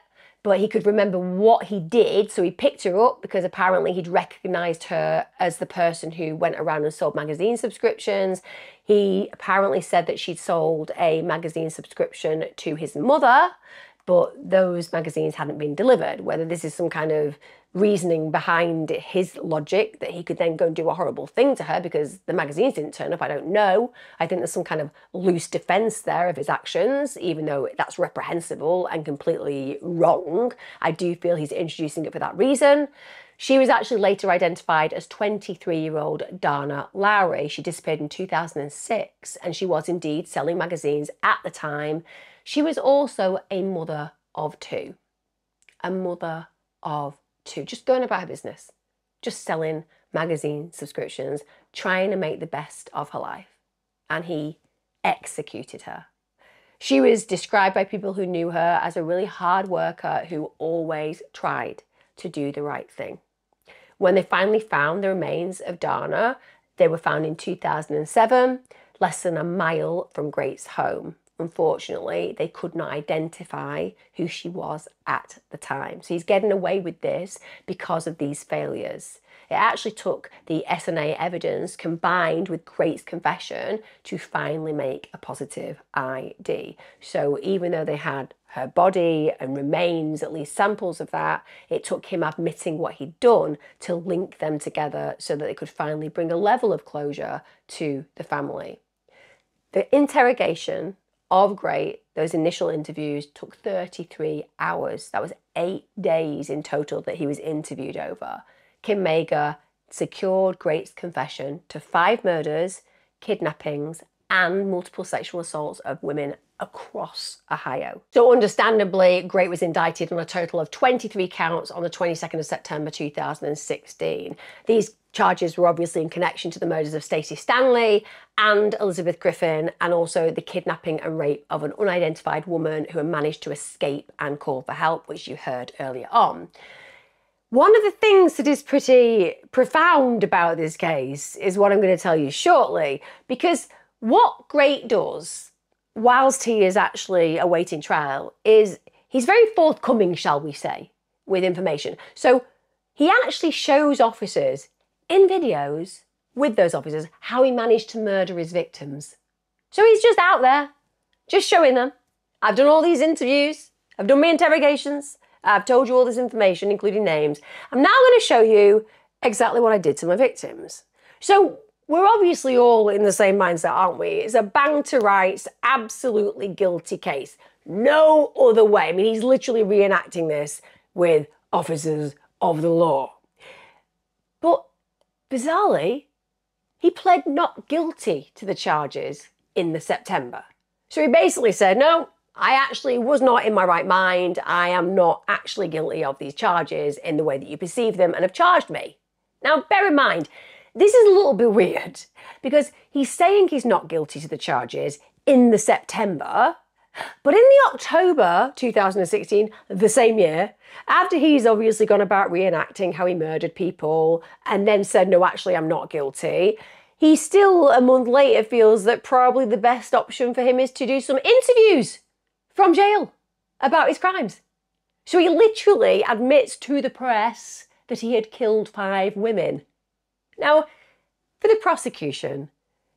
but he could remember what he did, so he picked her up because apparently he'd recognised her as the person who went around and sold magazine subscriptions. He apparently said that she'd sold a magazine subscription to his mother, but those magazines hadn't been delivered. Whether this is some kind of reasoning behind his logic that he could then go and do a horrible thing to her because the magazines didn't turn up, I don't know. I think there's some kind of loose defence there of his actions, even though that's reprehensible and completely wrong. I do feel he's introducing it for that reason. She was actually later identified as 23-year-old Dana Lowry. She disappeared in 2006, and she was indeed selling magazines at the time. She was also a mother of two. A mother of 2, just going about her business, just selling magazine subscriptions, trying to make the best of her life. And he executed her. She was described by people who knew her as a really hard worker who always tried to do the right thing. When they finally found the remains of Dana, they were found in 2007, less than a mile from Grate's home. Unfortunately, they could not identify who she was at the time. So he's getting away with this because of these failures. It actually took the SNA evidence combined with Grate's confession to finally make a positive ID. So even though they had her body and remains, at least samples of that, it took him admitting what he'd done to link them together so that they could finally bring a level of closure to the family. The interrogation of Grate, those initial interviews, took 33 hours. That was 8 days in total that he was interviewed over. Kim Mager secured Grate's confession to 5 murders, kidnappings, and multiple sexual assaults of women across Ohio. So understandably, Grate was indicted on a total of 23 counts on the 22nd of September 2016. These charges were obviously in connection to the murders of Stacey Stanley and Elizabeth Griffin, and also the kidnapping and rape of an unidentified woman who had managed to escape and call for help, which you heard earlier on. One of the things that is pretty profound about this case is what I'm going to tell you shortly, because what Grate does whilst he is actually awaiting trial is he's very forthcoming, shall we say, with information. So he actually shows officers in videos with those officers how he managed to murder his victims. So he's just out there, just showing them. I've done all these interviews, I've done my interrogations, I've told you all this information, including names. I'm now going to show you exactly what I did to my victims. So we're obviously all in the same mindset, aren't we? It's a bang to rights, absolutely guilty case. No other way. I mean, he's literally reenacting this with officers of the law. But bizarrely, he pled not guilty to the charges in the September. So he basically said, no, I actually was not in my right mind. I am not actually guilty of these charges in the way that you perceive them and have charged me. Now, bear in mind, this is a little bit weird because he's saying he's not guilty to the charges in the September, but in the October 2016, the same year, after he's obviously gone about reenacting how he murdered people and then said, no, actually, I'm not guilty, he still, a month later, feels that probably the best option for him is to do some interviews from jail about his crimes. So he literally admits to the press that he had killed 5 women. Now, for the prosecution,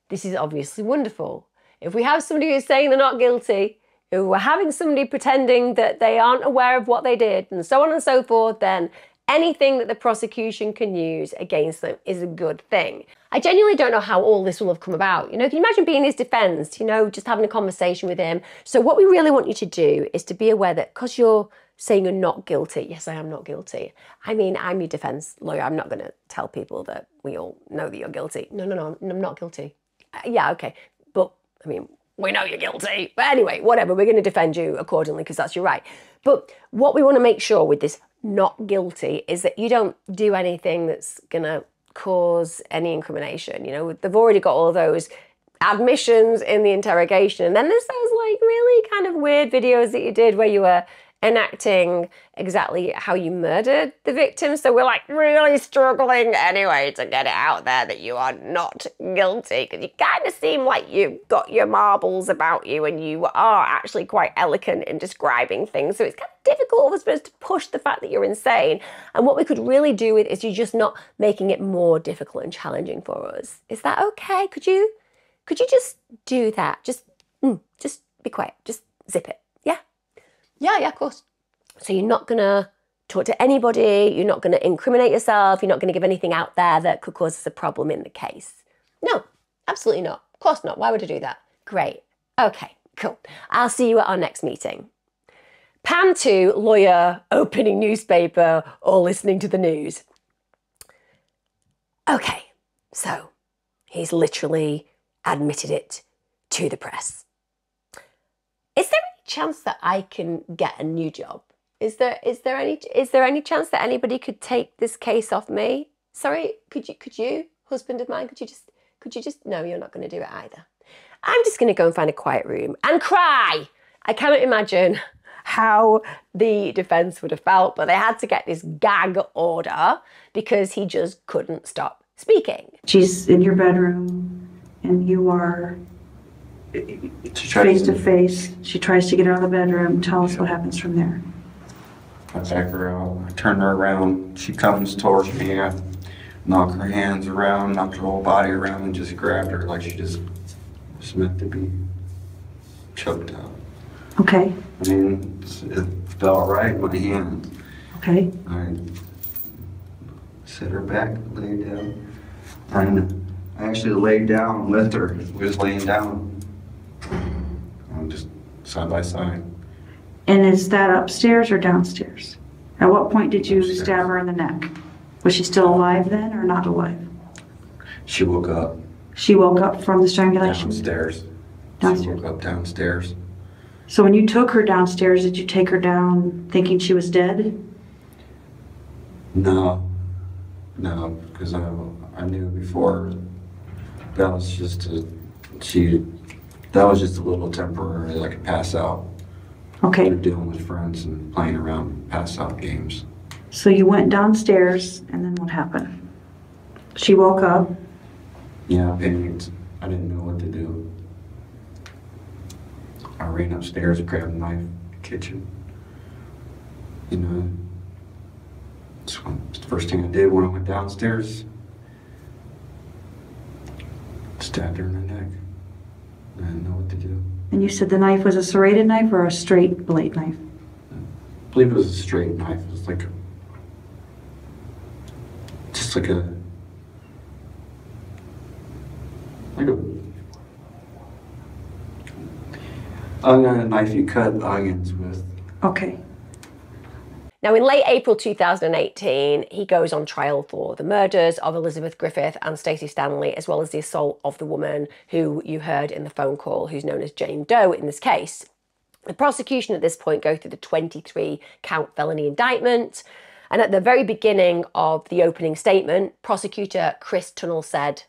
this is obviously wonderful. If we have somebody who's saying they're not guilty, if we're having somebody pretending that they aren't aware of what they did, and so on and so forth, then anything that the prosecution can use against them is a good thing. I genuinely don't know how all this will have come about. You know, can you imagine being his defense, you know, just having a conversation with him? So what we really want you to do is to be aware that because you're saying you're not guilty, yes, I am not guilty. I mean, I'm your defense lawyer. I'm not going to tell people that we all know that you're guilty. No, I'm not guilty. Yeah, okay. But, I mean, we know you're guilty. But anyway, whatever, we're going to defend you accordingly because that's your right. But what we want to make sure with this not guilty is that you don't do anything that's going to cause any incrimination. You know, they've already got all those admissions in the interrogation. And then there's those like really kind of weird videos that you did where you were enacting exactly how you murdered the victim. So we're like really struggling anyway to get it out there that you are not guilty, because you kind of seem like you've got your marbles about you and you are actually quite eloquent in describing things. So it's kind of difficult for us to push the fact that you're insane. And what we could really do with is you just not making it more difficult and challenging for us. Is that okay? Could you just do that? Just be quiet. Just zip it. Yeah, of course. So you're not going to talk to anybody, you're not going to incriminate yourself, you're not going to give anything out there that could cause us a problem in the case. No, absolutely not. Of course not. Why would I do that? Great. Okay, cool. I'll see you at our next meeting. Pan to lawyer, opening newspaper, or listening to the news. Okay, so he's literally admitted it to the press. Is there any chance that I can get a new job? Is there any chance that anybody could take this case off me? Sorry, could you, husband of mine, could you just, no, you're not going to do it either. I'm just going to go and find a quiet room and cry. I cannot imagine how the defense would have felt, but they had to get this gag order because he just couldn't stop speaking. She's in your bedroom and you are face to face. She tries to get out of the bedroom. Tell us what happens from there. I back her out. I turn her around. She comes towards me. I knock her hands around, knock her whole body around, and just grabbed her like she just was meant to be choked out. Okay. I mean, it felt right in my hand. Okay. I set her back, laid down, and I actually laid down with her. We was laying down, just side by side. And is that upstairs or downstairs? At what point did you Upstairs. stab her in the neck? Was she still alive then or not alive? She woke up She woke up from the strangulation? downstairs. Downstairs. She woke up downstairs. So when you took her downstairs, did you take her down thinking she was dead? No, because I knew before that was just a little temporary, like a pass out. Okay. They're dealing with friends and playing around pass out games. So you went downstairs and then what happened? She woke up. Yeah, and I didn't know what to do. I ran upstairs, grabbed a knife, kitchen. You know, it's the first thing I did when I went downstairs. Stabbed her in the neck. I didn't know what to do. And you said the knife was a serrated knife or a straight blade knife? I believe it was a straight knife. It was like a knife you cut onions with. Okay. Now, in late April 2018, he goes on trial for the murders of Elizabeth Griffith and Stacey Stanley, as well as the assault of the woman who you heard in the phone call, who's known as Jane Doe in this case. The prosecution at this point go through the 23-count felony indictment. And at the very beginning of the opening statement, prosecutor Chris Tunnell said,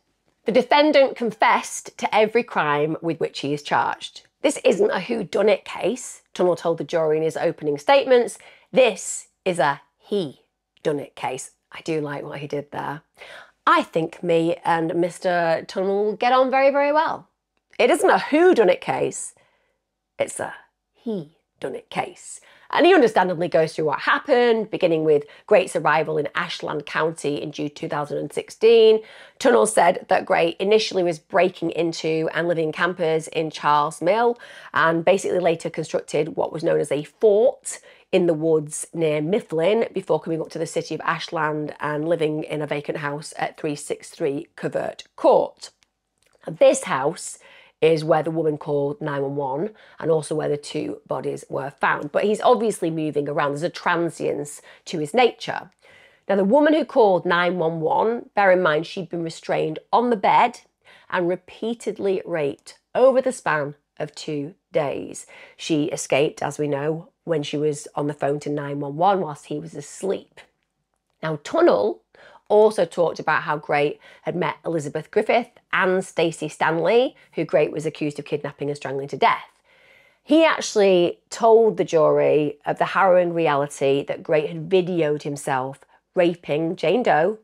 "The defendant confessed to every crime with which he is charged. This isn't a whodunit case," Tunnell told the jury in his opening statements. "This is a he-done-it case." I do like what he did there. I think me and Mr. Tunnell get on very, very well. It isn't a whodunit case, it's a he-done-it case. And he understandably goes through what happened, beginning with Grate's arrival in Ashland County in June 2016. Tunnell said that Grate initially was breaking into and living in campers in Charles Mill, and basically later constructed what was known as a fort in the woods near Mifflin before coming up to the city of Ashland and living in a vacant house at 363 Covert Court. This house is where the woman called 911 and also where the two bodies were found. But he's obviously moving around. There's a transience to his nature. Now, the woman who called 911, bear in mind, she'd been restrained on the bed and repeatedly raped over the span of 2 days. She escaped, as we know, when she was on the phone to 911 whilst he was asleep. Now, Tunnell also talked about how Grate had met Elizabeth Griffith and Stacey Stanley, who Grate was accused of kidnapping and strangling to death. He actually told the jury of the harrowing reality that Grate had videoed himself raping Jane Doe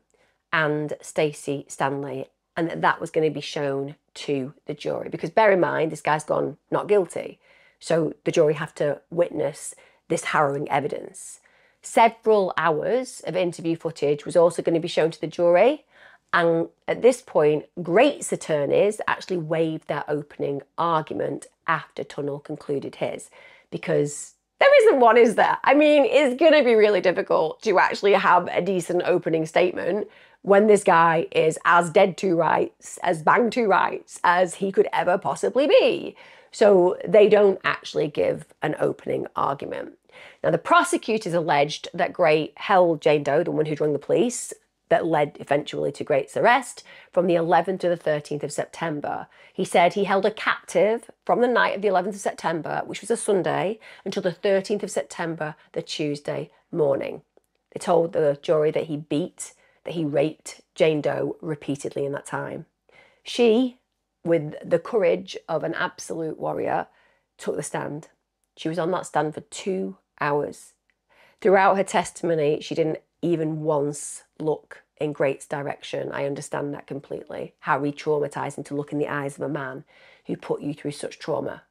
and Stacey Stanley, and that was going to be shown to the jury. Because bear in mind, this guy's gone not guilty. So the jury have to witness this harrowing evidence. Several hours of interview footage was also going to be shown to the jury. And at this point, Grate's attorneys actually waived their opening argument after Tunnell concluded his, because there isn't one, is there? I mean, it's going to be really difficult to actually have a decent opening statement when this guy is as dead to rights, as banged to rights as he could ever possibly be. So they don't actually give an opening argument. Now, the prosecutors alleged that Grate held Jane Doe, the one who'd rung the police, that led eventually to Grate's arrest from the 11th to the 13th of September. He said he held her captive from the night of the 11th of September, which was a Sunday, until the 13th of September, the Tuesday morning. They told the jury that he raped Jane Doe repeatedly in that time. She, with the courage of an absolute warrior, took the stand. She was on that stand for 2 hours. Throughout her testimony, she didn't even once look in Grate's direction. I understand that completely. How re-traumatizing to look in the eyes of a man who put you through such trauma.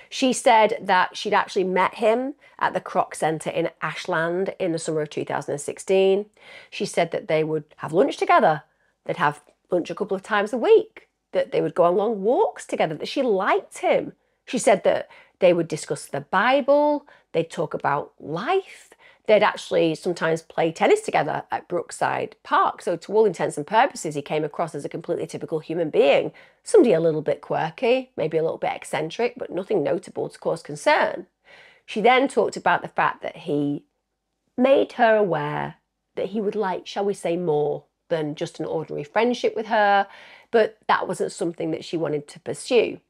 She said that she'd actually met him at the Croc Centre in Ashland in the summer of 2016. She said that they would have lunch together. They'd have lunch a couple of times a week. That they would go on long walks together. That she liked him. She said that they would discuss the Bible. They'd talk about life. They'd actually sometimes play tennis together at Brookside Park. So to all intents and purposes, he came across as a completely typical human being. Somebody a little bit quirky, maybe a little bit eccentric, but nothing notable to cause concern. She then talked about the fact that he made her aware that he would like, shall we say, more than just an ordinary friendship with her, but that wasn't something that she wanted to pursue.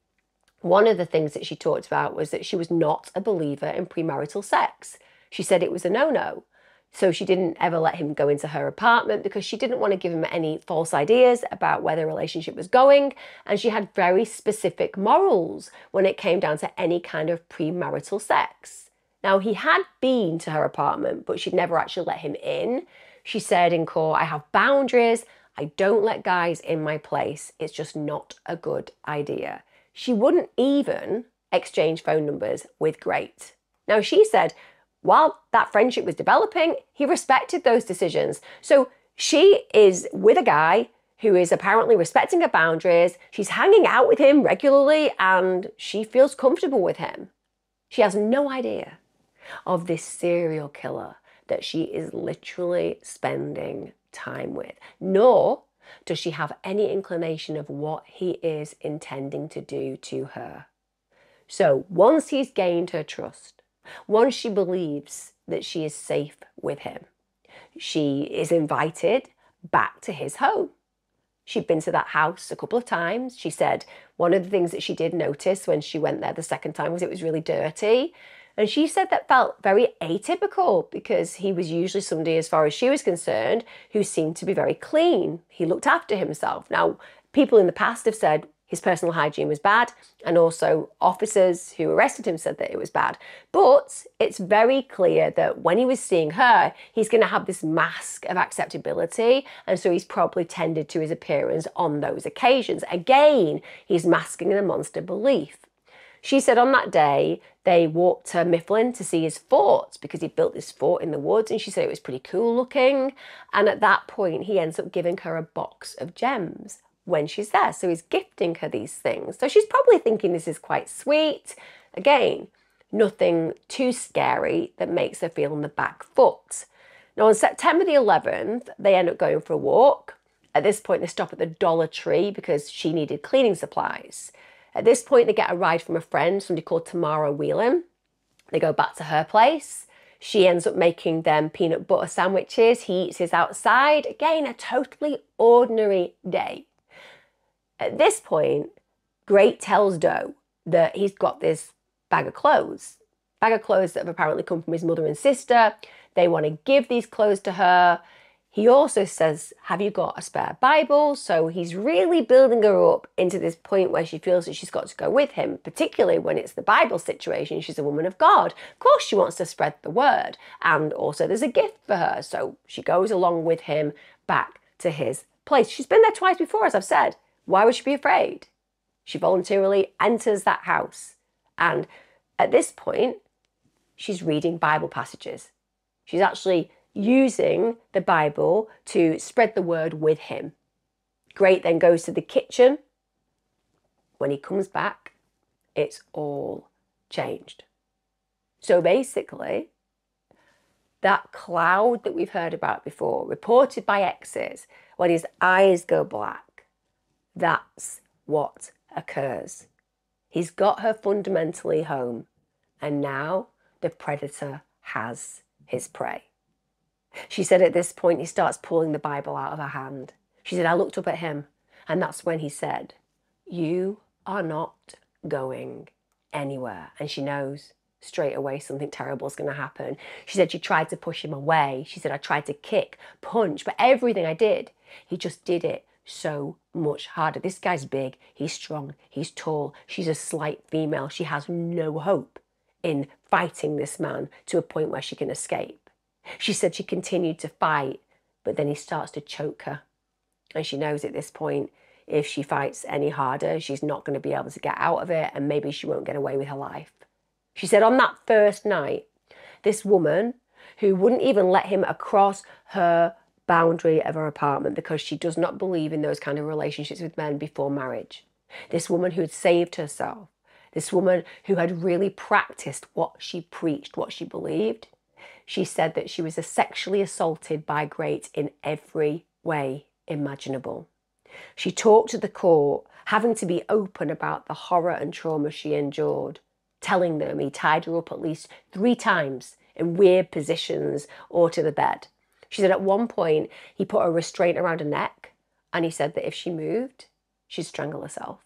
One of the things that she talked about was that she was not a believer in premarital sex. She said it was a no-no. So she didn't ever let him go into her apartment because she didn't want to give him any false ideas about where their relationship was going. And she had very specific morals when it came down to any kind of premarital sex. Now, he had been to her apartment, but she'd never actually let him in. She said in court, I have boundaries. I don't let guys in my place. It's just not a good idea. She wouldn't even exchange phone numbers with Grate. Now, she said, while that friendship was developing, he respected those decisions. So she is with a guy who is apparently respecting her boundaries. She's hanging out with him regularly and she feels comfortable with him. She has no idea of this serial killer that she is literally spending time with, nor does she have any inclination of what he is intending to do to her. So once he's gained her trust, once she believes that she is safe with him, she is invited back to his home. She'd been to that house a couple of times. She said one of the things that she did notice when she went there the second time was it was really dirty. And she said that felt very atypical because he was usually somebody, as far as she was concerned, who seemed to be very clean. He looked after himself. Now, people in the past have said his personal hygiene was bad, and also officers who arrested him said that it was bad. But it's very clear that when he was seeing her, he's going to have this mask of acceptability, and so he's probably tended to his appearance on those occasions. Again, he's masking the monster belief. She said on that day, they walked to Mifflin to see his fort because he built this fort in the woods, and she said it was pretty cool looking. And at that point, he ends up giving her a box of gems when she's there. So he's gifting her these things. So she's probably thinking this is quite sweet. Again, nothing too scary that makes her feel on the back foot. Now on September the 11th, they end up going for a walk. At this point, they stop at the Dollar Tree because she needed cleaning supplies. At this point, they get a ride from a friend, somebody called Tamara Whelan. They go back to her place. She ends up making them peanut butter sandwiches. He eats his outside. Again, a totally ordinary day. At this point, Grate tells Doe that he's got this bag of clothes that have apparently come from his mother and sister. They want to give these clothes to her. He also says, have you got a spare Bible? So he's really building her up into this point where she feels that she's got to go with him, particularly when it's the Bible situation. She's a woman of God. Of course, she wants to spread the word. And also there's a gift for her. So she goes along with him back to his place. She's been there twice before, as I've said. Why would she be afraid? She voluntarily enters that house. And at this point, she's reading Bible passages. She's actually using the Bible to spread the word with him. Grate then goes to the kitchen. When he comes back, it's all changed. So basically, that cloud that we've heard about before, reported by exes, when his eyes go black, that's what occurs. He's got her fundamentally home, and now the predator has his prey. She said at this point, he starts pulling the Bible out of her hand. She said, I looked up at him, and that's when he said, you are not going anywhere. And she knows straight away something terrible is going to happen. She said she tried to push him away. She said, I tried to kick, punch, but everything I did, he just did it so much harder. This guy's big, he's strong, he's tall, she's a slight female. She has no hope in fighting this man to a point where she can escape. She said she continued to fight, but then he starts to choke her. And she knows at this point, if she fights any harder, she's not going to be able to get out of it, and maybe she won't get away with her life. She said on that first night, this woman who wouldn't even let him across her boundary of her apartment because she does not believe in those kind of relationships with men before marriage. This woman who had saved herself. This woman who had really practiced what she preached, what she believed. She said that she was sexually assaulted by Grate in every way imaginable. She talked to the court, having to be open about the horror and trauma she endured, telling them he tied her up at least 3 times in weird positions or to the bed. She said at one point he put a restraint around her neck, and he said that if she moved, she'd strangle herself.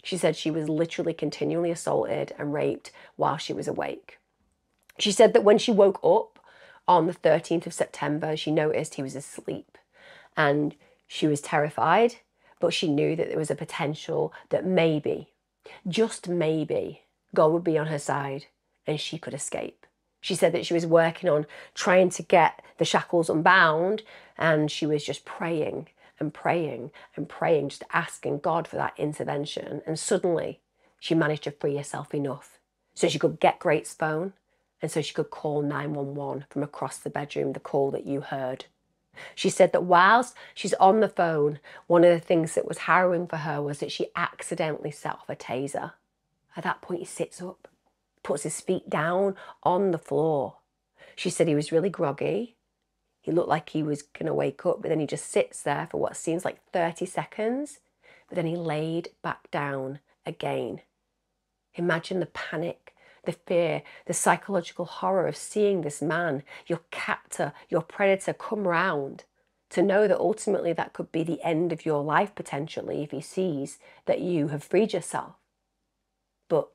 She said she was literally continually assaulted and raped while she was awake. She said that when she woke up on the 13th of September, she noticed he was asleep, and she was terrified, but she knew that there was a potential that maybe, just maybe, God would be on her side and she could escape. She said that she was working on trying to get the shackles unbound, and she was just praying and praying and praying, just asking God for that intervention. And suddenly she managed to free herself enough so she could get Grate's phone, and so she could call 911 from across the bedroom, the call that you heard. She said that whilst she's on the phone, one of the things that was harrowing for her was that she accidentally set off a taser. At that point, he sits up, puts his feet down on the floor. She said he was really groggy. He looked like he was going to wake up, but then he just sits there for what seems like 30 seconds. But then he laid back down again. Imagine the panic, the fear, the psychological horror of seeing this man, your captor, your predator, come round, to know that ultimately that could be the end of your life potentially if he sees that you have freed yourself. But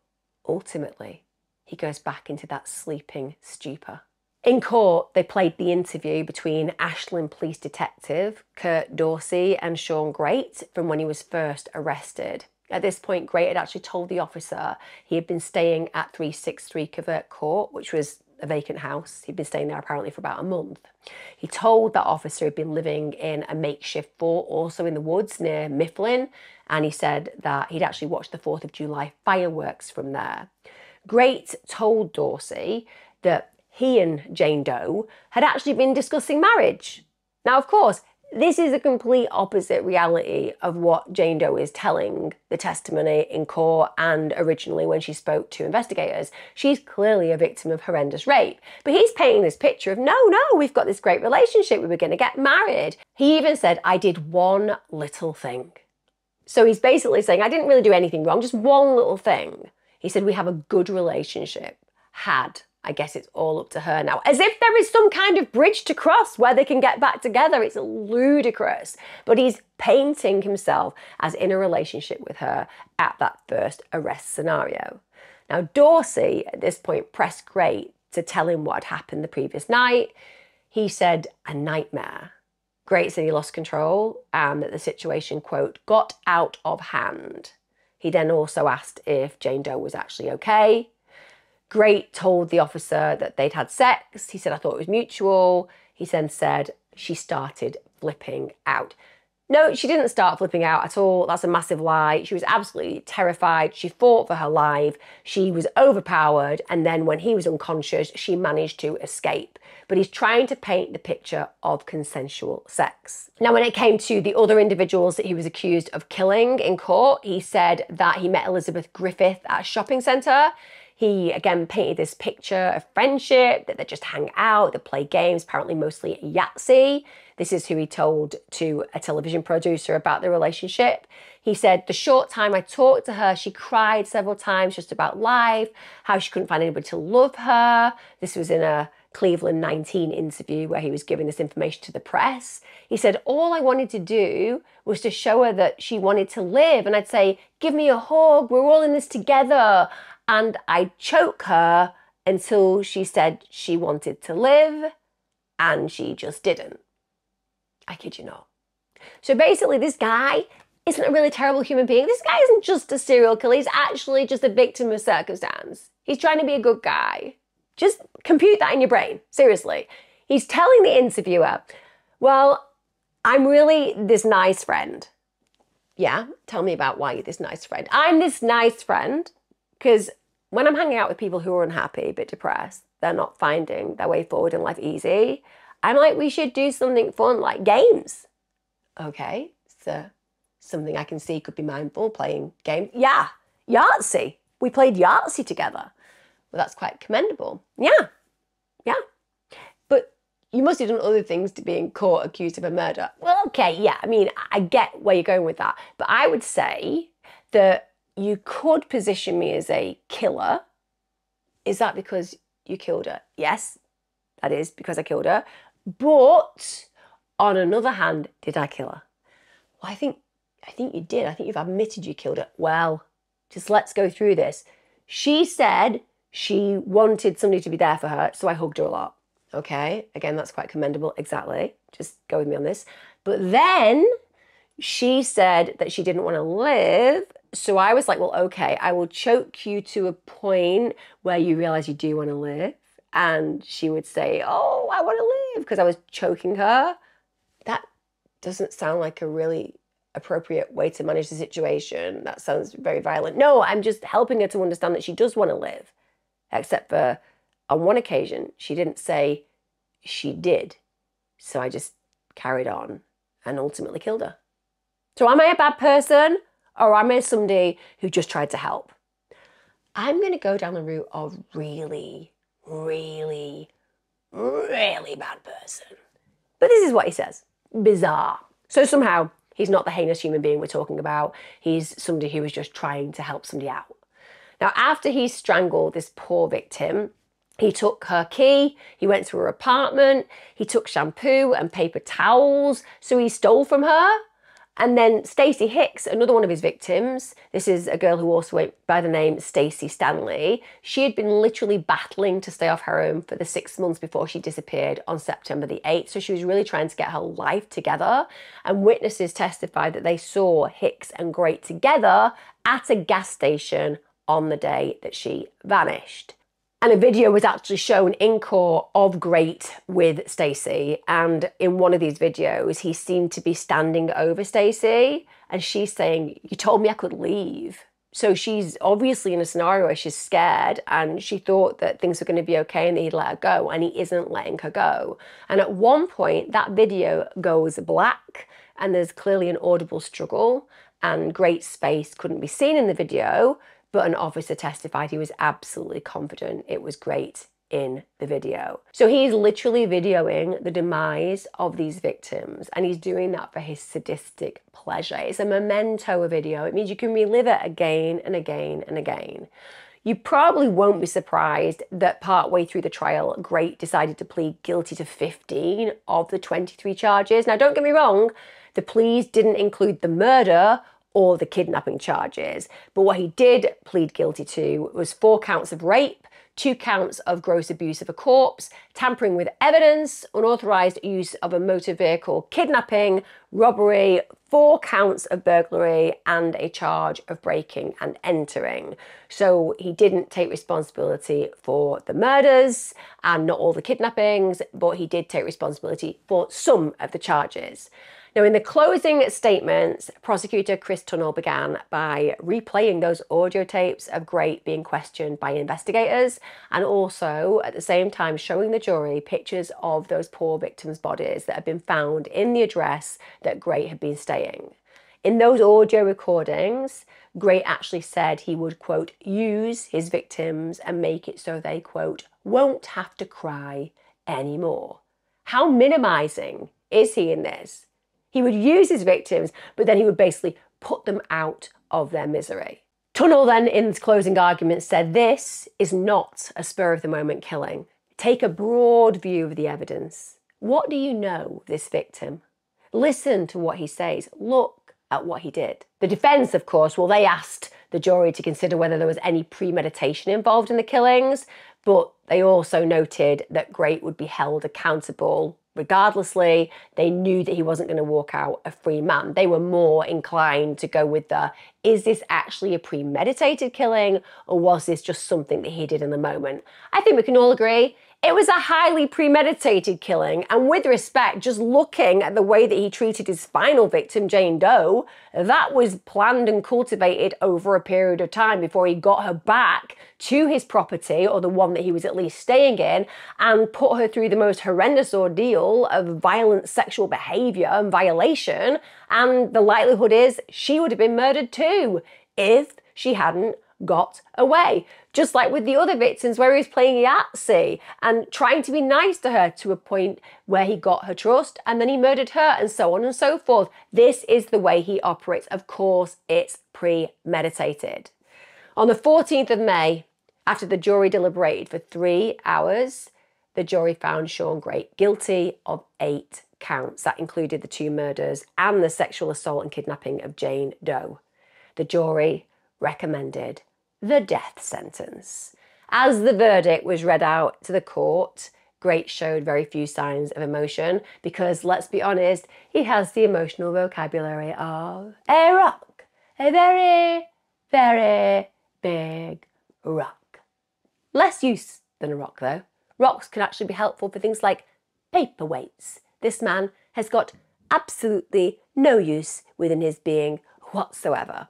ultimately, he goes back into that sleeping stupor. In court, they played the interview between Ashland Police Detective Kurt Dorsey and Shawn Grate from when he was first arrested. At this point, Grate had actually told the officer he had been staying at 363 Covert Court, which was a vacant house. He'd been staying there apparently for about a month. He told that officer he'd been living in a makeshift fort also in the woods near Mifflin, and he said that he'd actually watched the 4th of July fireworks from there. Grate told Dorsey that he and Jane Doe had actually been discussing marriage. Now, of course, this is a complete opposite reality of what Jane Doe is telling the testimony in court and originally when she spoke to investigators. She's clearly a victim of horrendous rape. But he's painting this picture of, no, we've got this great relationship, we were going to get married. He even said, I did one little thing. So he's basically saying, I didn't really do anything wrong, just one little thing. He said, we have a good relationship. Had. I guess it's all up to her now. As if there is some kind of bridge to cross where they can get back together. It's ludicrous. But he's painting himself as in a relationship with her at that first arrest scenario. Now, Dorsey, at this point, pressed Grate to tell him what had happened the previous night. He said, a nightmare. Grate said he lost control and that the situation, quote, got out of hand. He then also asked if Jane Doe was actually okay. Grate told the officer that they'd had sex. He said, I thought it was mutual. He then said she started flipping out. No, she didn't start flipping out at all. That's a massive lie. She was absolutely terrified. She fought for her life. She was overpowered. And then when he was unconscious, she managed to escape. But he's trying to paint the picture of consensual sex. Now, when it came to the other individuals that he was accused of killing in court, he said that he met Elizabeth Griffith at a shopping centre. He, again, painted this picture of friendship, that they just hang out, they play games, apparently mostly Yahtzee. This is who he told to a television producer about the relationship. He said, the short time I talked to her, she cried several times just about life, how she couldn't find anybody to love her. This was in a Cleveland 19 interview where he was giving this information to the press. He said, all I wanted to do was to show her that she wanted to live. And I'd say, give me a hug, we're all in this together. And I'd choke her until she said she wanted to live, and she just didn't. I kid you not. So basically, this guy isn't a really terrible human being. This guy isn't just a serial killer. He's actually just a victim of circumstance. He's trying to be a good guy. Just compute that in your brain. Seriously. He's telling the interviewer, well, I'm really this nice friend. Yeah, tell me about why you're this nice friend. I'm this nice friend because when I'm hanging out with people who are unhappy, a bit depressed, they're not finding their way forward in life easy, I'm like, we should do something fun like games. Okay, so something I can see could be mindful, playing games. Yeah, Yahtzee. We played Yahtzee together. Well, that's quite commendable. Yeah. But you must have done other things to be in court accused of a murder. Well, okay, yeah, I mean, I get where you're going with that. But I would say that you could position me as a killer. Is that because you killed her? Yes, that is because I killed her. But on another hand, did I kill her? Well, I think you did. I think you've admitted you killed her. Well, just let's go through this. She said she wanted somebody to be there for her, so I hugged her a lot. Okay, again, that's quite commendable. Exactly. Just go with me on this. But then she said that she didn't want to live. So I was like, well, okay, I will choke you to a point where you realize you do want to live. And she would say, oh, I want to live, because I was choking her. That doesn't sound like a really appropriate way to manage the situation. That sounds very violent. No, I'm just helping her to understand that she does want to live. Except for on one occasion, she didn't say she did. So I just carried on and ultimately killed her. So am I a bad person, or am I somebody who just tried to help? I'm going to go down the route of really, really, really bad person. But this is what he says. Bizarre. So somehow he's not the heinous human being we're talking about. He's somebody who was just trying to help somebody out. Now, after he strangled this poor victim, he took her key, he went to her apartment, he took shampoo and paper towels, so he stole from her. And then Stacey Hicks, another one of his victims, this is a girl who also went by the name Stacey Stanley. She had been literally battling to stay off heroin for the 6 months before she disappeared on September the 8th. So she was really trying to get her life together. And witnesses testified that they saw Hicks and Grate together at a gas station on the day that she vanished. And a video was actually shown in court of Grate with Stacey. And in one of these videos, he seemed to be standing over Stacey. And she's saying, you told me I could leave. So she's obviously in a scenario where she's scared and she thought that things were going to be okay and that he'd let her go. And he isn't letting her go. And at one point, that video goes black and there's clearly an audible struggle. And Grate's face couldn't be seen in the video. But an officer testified he was absolutely confident it was Grate in the video. So he's literally videoing the demise of these victims, and he's doing that for his sadistic pleasure. It's a memento video. It means you can relive it again and again and again. You probably won't be surprised that partway through the trial, Grate decided to plead guilty to 15 of the 23 charges. Now, don't get me wrong, the pleas didn't include the murder or the kidnapping charges. But what he did plead guilty to was 4 counts of rape, 2 counts of gross abuse of a corpse, tampering with evidence, unauthorized use of a motor vehicle, kidnapping, robbery, 4 counts of burglary, and a charge of breaking and entering. So he didn't take responsibility for the murders and not all the kidnappings, but he did take responsibility for some of the charges. Now, in the closing statements, prosecutor Chris Tunnell began by replaying those audio tapes of Grate being questioned by investigators, and also at the same time showing the jury pictures of those poor victims' bodies that had been found in the address that Grate had been staying. In those audio recordings, Grate actually said he would, quote, use his victims and make it so they, quote, won't have to cry anymore. How minimizing is he in this? He would use his victims, but then he would basically put them out of their misery. Tunnell then, in his closing argument, said this is not a spur-of-the-moment killing. Take a broad view of the evidence. What do you know of this victim? Listen to what he says. Look at what he did. The defense, of course, well, they asked the jury to consider whether there was any premeditation involved in the killings, but they also noted that Grate would be held accountable regardlessly. They knew that he wasn't going to walk out a free man. They were more inclined to go with the, is this actually a premeditated killing, or was this just something that he did in the moment? I think we can all agree it was a highly premeditated killing, and with respect, just looking at the way that he treated his final victim, Jane Doe, that was planned and cultivated over a period of time before he got her back to his property, or the one that he was at least staying in, and put her through the most horrendous ordeal of violent sexual behaviour and violation, and the likelihood is she would have been murdered too if she hadn't got away. Just like with the other victims where he was playing Yahtzee and trying to be nice to her to a point where he got her trust and then he murdered her, and so on and so forth. This is the way he operates. Of course, it's premeditated. On the 14th of May, after the jury deliberated for 3 hours, the jury found Shawn Grate guilty of 8 counts. That included the 2 murders and the sexual assault and kidnapping of Jane Doe. The jury recommended the death sentence. As the verdict was read out to the court, Grate showed very few signs of emotion because, let's be honest, he has the emotional vocabulary of a rock. A very, very big rock. Less use than a rock, though. Rocks can actually be helpful for things like paperweights. This man has got absolutely no use within his being whatsoever.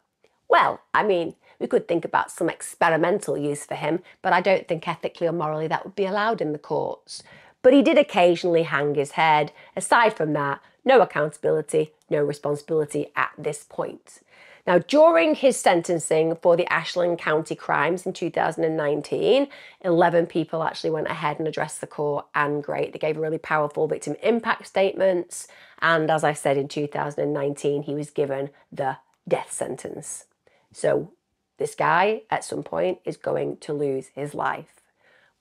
Well, I mean, we could think about some experimental use for him, but I don't think ethically or morally that would be allowed in the courts. But he did occasionally hang his head. Aside from that, no accountability, no responsibility at this point. Now, during his sentencing for the Ashland County crimes in 2019, 11 people actually went ahead and addressed the court and Grate. They gave really powerful victim impact statements. And as I said, in 2019, he was given the death sentence. So this guy at some point is going to lose his life.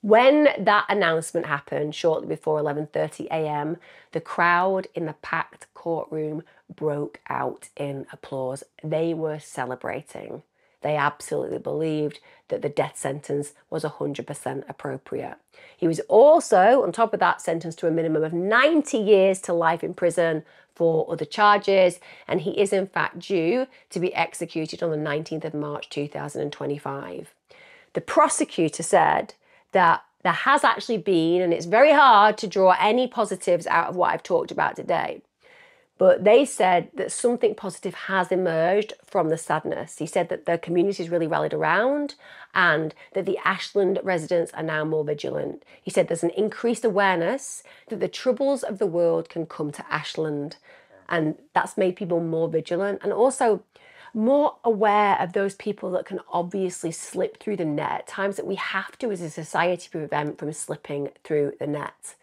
When that announcement happened shortly before 11:30 a.m, the crowd in the packed courtroom broke out in applause. They were celebrating. They absolutely believed that the death sentence was 100% appropriate. He was also, on top of that, sentenced to a minimum of 90 years to life in prison for other charges, and he is in fact due to be executed on the 19th of March 2025. The prosecutor said that there has actually been, and it's very hard to draw any positives out of what I've talked about today, but they said that something positive has emerged from the sadness. He said that the community is really rallied around and that the Ashland residents are now more vigilant. He said there's an increased awareness that the troubles of the world can come to Ashland, and that's made people more vigilant and also more aware of those people that can obviously slip through the net, times that we have to as a society prevent from slipping through the net.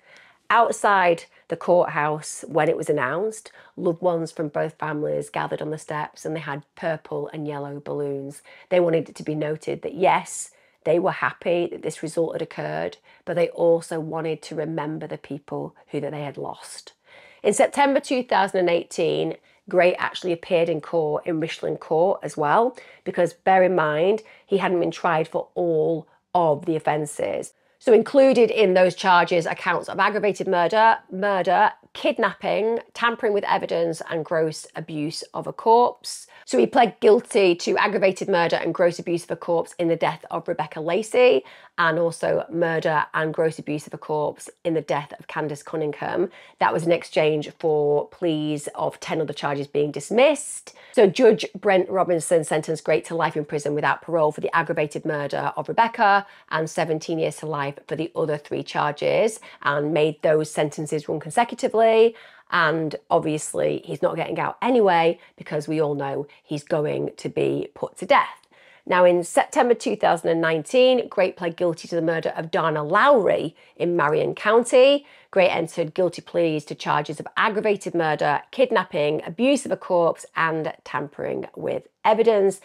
Outside the courthouse, when it was announced, loved ones from both families gathered on the steps and they had purple and yellow balloons. They wanted it to be noted that yes, they were happy that this result had occurred, but they also wanted to remember the people who that they had lost. In September 2018, Grate actually appeared in court in Richland Court as well, because bear in mind, he hadn't been tried for all of the offences. So included in those charges are counts of aggravated murder, kidnapping, tampering with evidence and gross abuse of a corpse. So he pled guilty to aggravated murder and gross abuse of a corpse in the death of Rebecca Lacey, and also murder and gross abuse of a corpse in the death of Candace Cunningham. That was in exchange for pleas of 10 other charges being dismissed. So Judge Brent Robinson sentenced Grate to life in prison without parole for the aggravated murder of Rebecca and 17 years to life for the other 3 charges, and made those sentences run consecutively. And obviously he's not getting out anyway, because we all know he's going to be put to death. Now, in September 2019, Grate pled guilty to the murder of Dana Lowry in Marion County. Grate entered guilty pleas to charges of aggravated murder, kidnapping, abuse of a corpse, and tampering with evidence.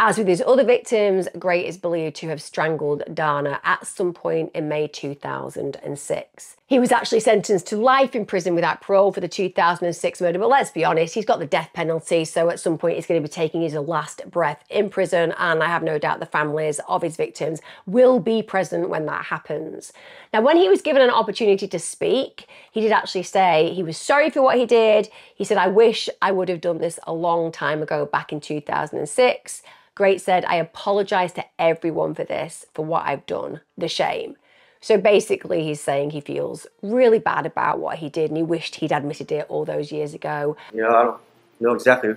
As with his other victims, Grate is believed to have strangled Dana at some point in May 2006. He was actually sentenced to life in prison without parole for the 2006 murder, but let's be honest, he's got the death penalty, so at some point he's going to be taking his last breath in prison, and I have no doubt the families of his victims will be present when that happens. Now, when he was given an opportunity to speak, he did actually say he was sorry for what he did. He said, "I wish I would have done this a long time ago, back in 2006. Grate said, "I apologise to everyone for this, for what I've done, the shame." So basically he's saying he feels really bad about what he did and he wished he'd admitted it all those years ago. You know, I don't know exactly,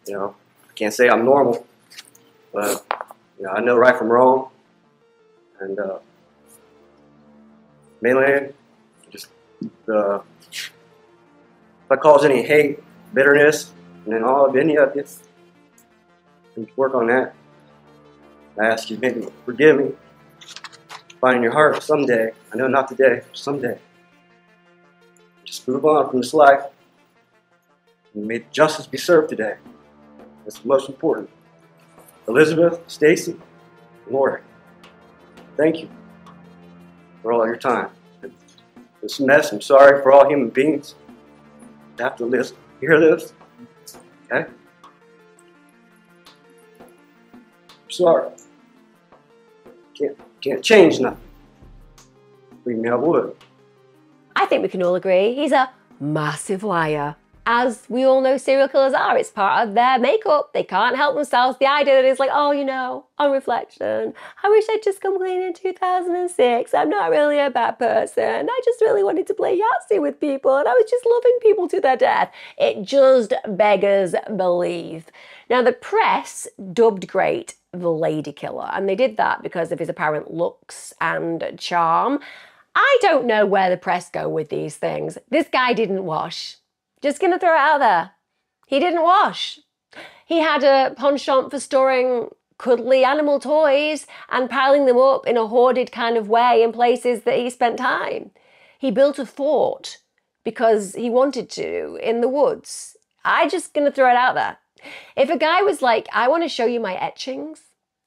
you know, I can't say I'm normal, but, you know, I know right from wrong. And mainly, just if I cause any hate, bitterness, and then all of any of this, work on that. I ask you maybe forgive me. Find in your heart someday, I know not today, someday. Just move on from this life. And may justice be served today. That's the most important. Elizabeth, Stacy, Lori, thank you for all your time. This mess, I'm sorry for all human beings that have to hear this. Okay? I'm sorry. Can't change nothing. Believe me, I would. I think we can all agree he's a massive liar. As we all know serial killers are, it's part of their makeup. They can't help themselves. The idea that it's like, oh, you know, on reflection, I wish I'd just come clean in 2006. I'm not really a bad person. I just really wanted to play Yahtzee with people and I was just loving people to their death. It just beggars belief. Now, the press dubbed Grate the Ladykiller, and they did that because of his apparent looks and charm. I don't know where the press go with these things. This guy didn't wash. Just gonna throw it out there. He didn't wash. He had a penchant for storing cuddly animal toys and piling them up in a hoarded kind of way in places that he spent time. He built a fort because he wanted to in the woods. I'm just gonna throw it out there. If a guy was like, I want to show you my etchings,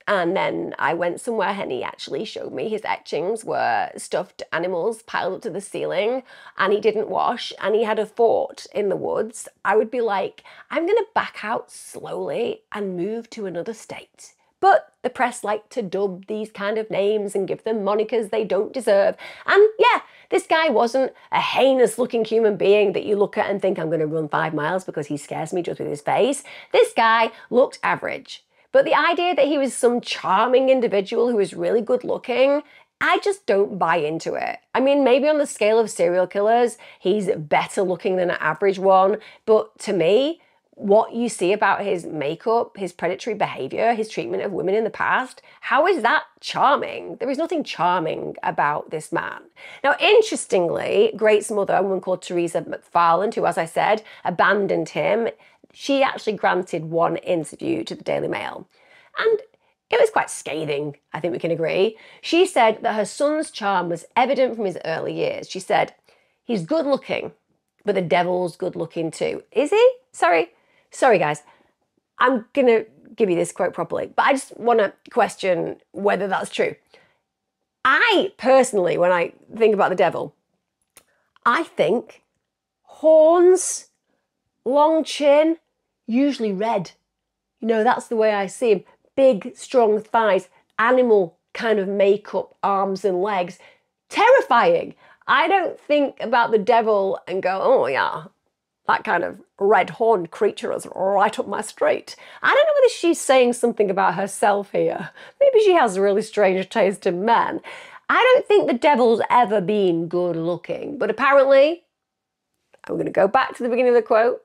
and then I went somewhere and he actually showed me his etchings were stuffed animals piled up to the ceiling and he didn't wash and he had a fort in the woods, I would be like, I'm going to back out slowly and move to another state. But the press like to dub these kind of names and give them monikers they don't deserve. And yeah, this guy wasn't a heinous looking human being that you look at and think I'm going to run 5 miles because he scares me just with his face. This guy looked average. But the idea that he was some charming individual who was really good looking, I just don't buy into it. I mean, maybe on the scale of serial killers, he's better looking than an average one. But to me, what you see about his makeup, his predatory behavior, his treatment of women in the past, how is that charming? There is nothing charming about this man. Now, interestingly, Grate's mother, a woman called Teresa McFarland, who, as I said, abandoned him, she actually granted one interview to the Daily Mail. And it was quite scathing, I think we can agree. She said that her son's charm was evident from his early years. She said, he's good looking, but the devil's good looking too. Is he? Sorry guys, I'm gonna give you this quote properly, but I just wanna question whether that's true. I personally, when I think about the devil, I think horns, long chin, usually red. You know, that's the way I see him. Big, strong thighs, animal kind of makeup, arms and legs. Terrifying. I don't think about the devil and go, oh yeah, that kind of red-horned creature is right up my street. I don't know whether she's saying something about herself here. Maybe she has a really strange taste in men. I don't think the devil's ever been good looking, but apparently, I'm going to go back to the beginning of the quote,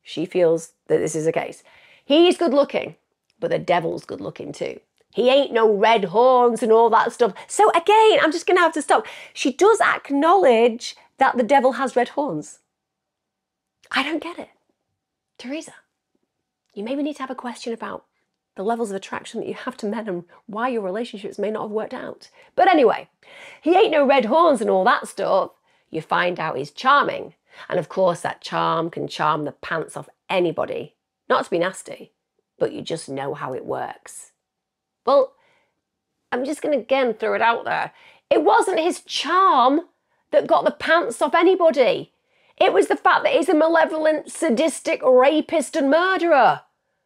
she feels that this is the case. He's good looking, but the devil's good looking too. He ain't no red horns and all that stuff. So again, I'm just going to have to stop. She does acknowledge that the devil has red horns. I don't get it. Teresa, you maybe need to have a question about the levels of attraction that you have to men and why your relationships may not have worked out. But anyway, he ain't no red horns and all that stuff. You find out he's charming. And of course, that charm can charm the pants off anybody. Not to be nasty, but you just know how it works. Well, I'm just going to again throw it out there. It wasn't his charm that got the pants off anybody. It was the fact that he's a malevolent, sadistic rapist and murderer.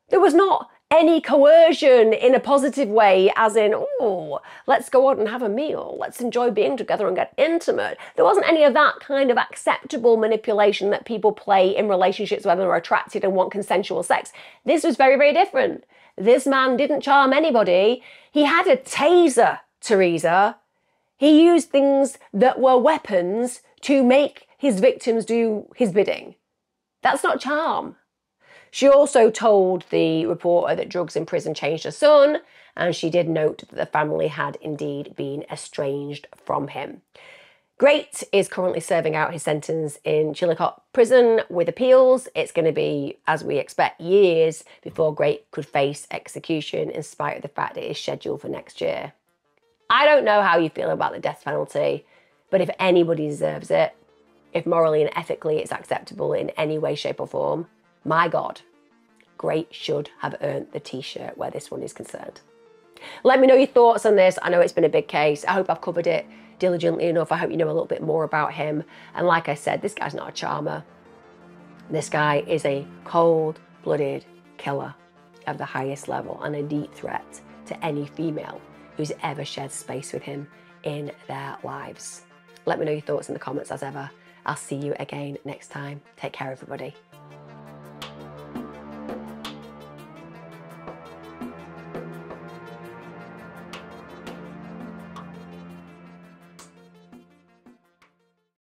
There was not any coercion in a positive way, as in, oh, let's go out and have a meal, let's enjoy being together and get intimate. There wasn't any of that kind of acceptable manipulation that people play in relationships where they're attracted and want consensual sex. This was very, very different. This man didn't charm anybody. He had a taser, Teresa. He used things that were weapons to make his victims do his bidding. That's not charm. She also told the reporter that drugs in prison changed her son, and she did note that the family had indeed been estranged from him. Grate is currently serving out his sentence in Chillicothe prison with appeals. It's going to be, as we expect, years before Grate could face execution, in spite of the fact it is scheduled for next year. I don't know how you feel about the death penalty, but if anybody deserves it, if morally and ethically it's acceptable in any way, shape or form, my God, Grate should have earned the t-shirt where this one is concerned. Let me know your thoughts on this. I know it's been a big case. I hope I've covered it diligently enough. I hope you know a little bit more about him. And like I said, this guy's not a charmer. This guy is a cold-blooded killer of the highest level and a deep threat to any female who's ever shared space with him in their lives. Let me know your thoughts in the comments as ever. I'll see you again next time. Take care, everybody.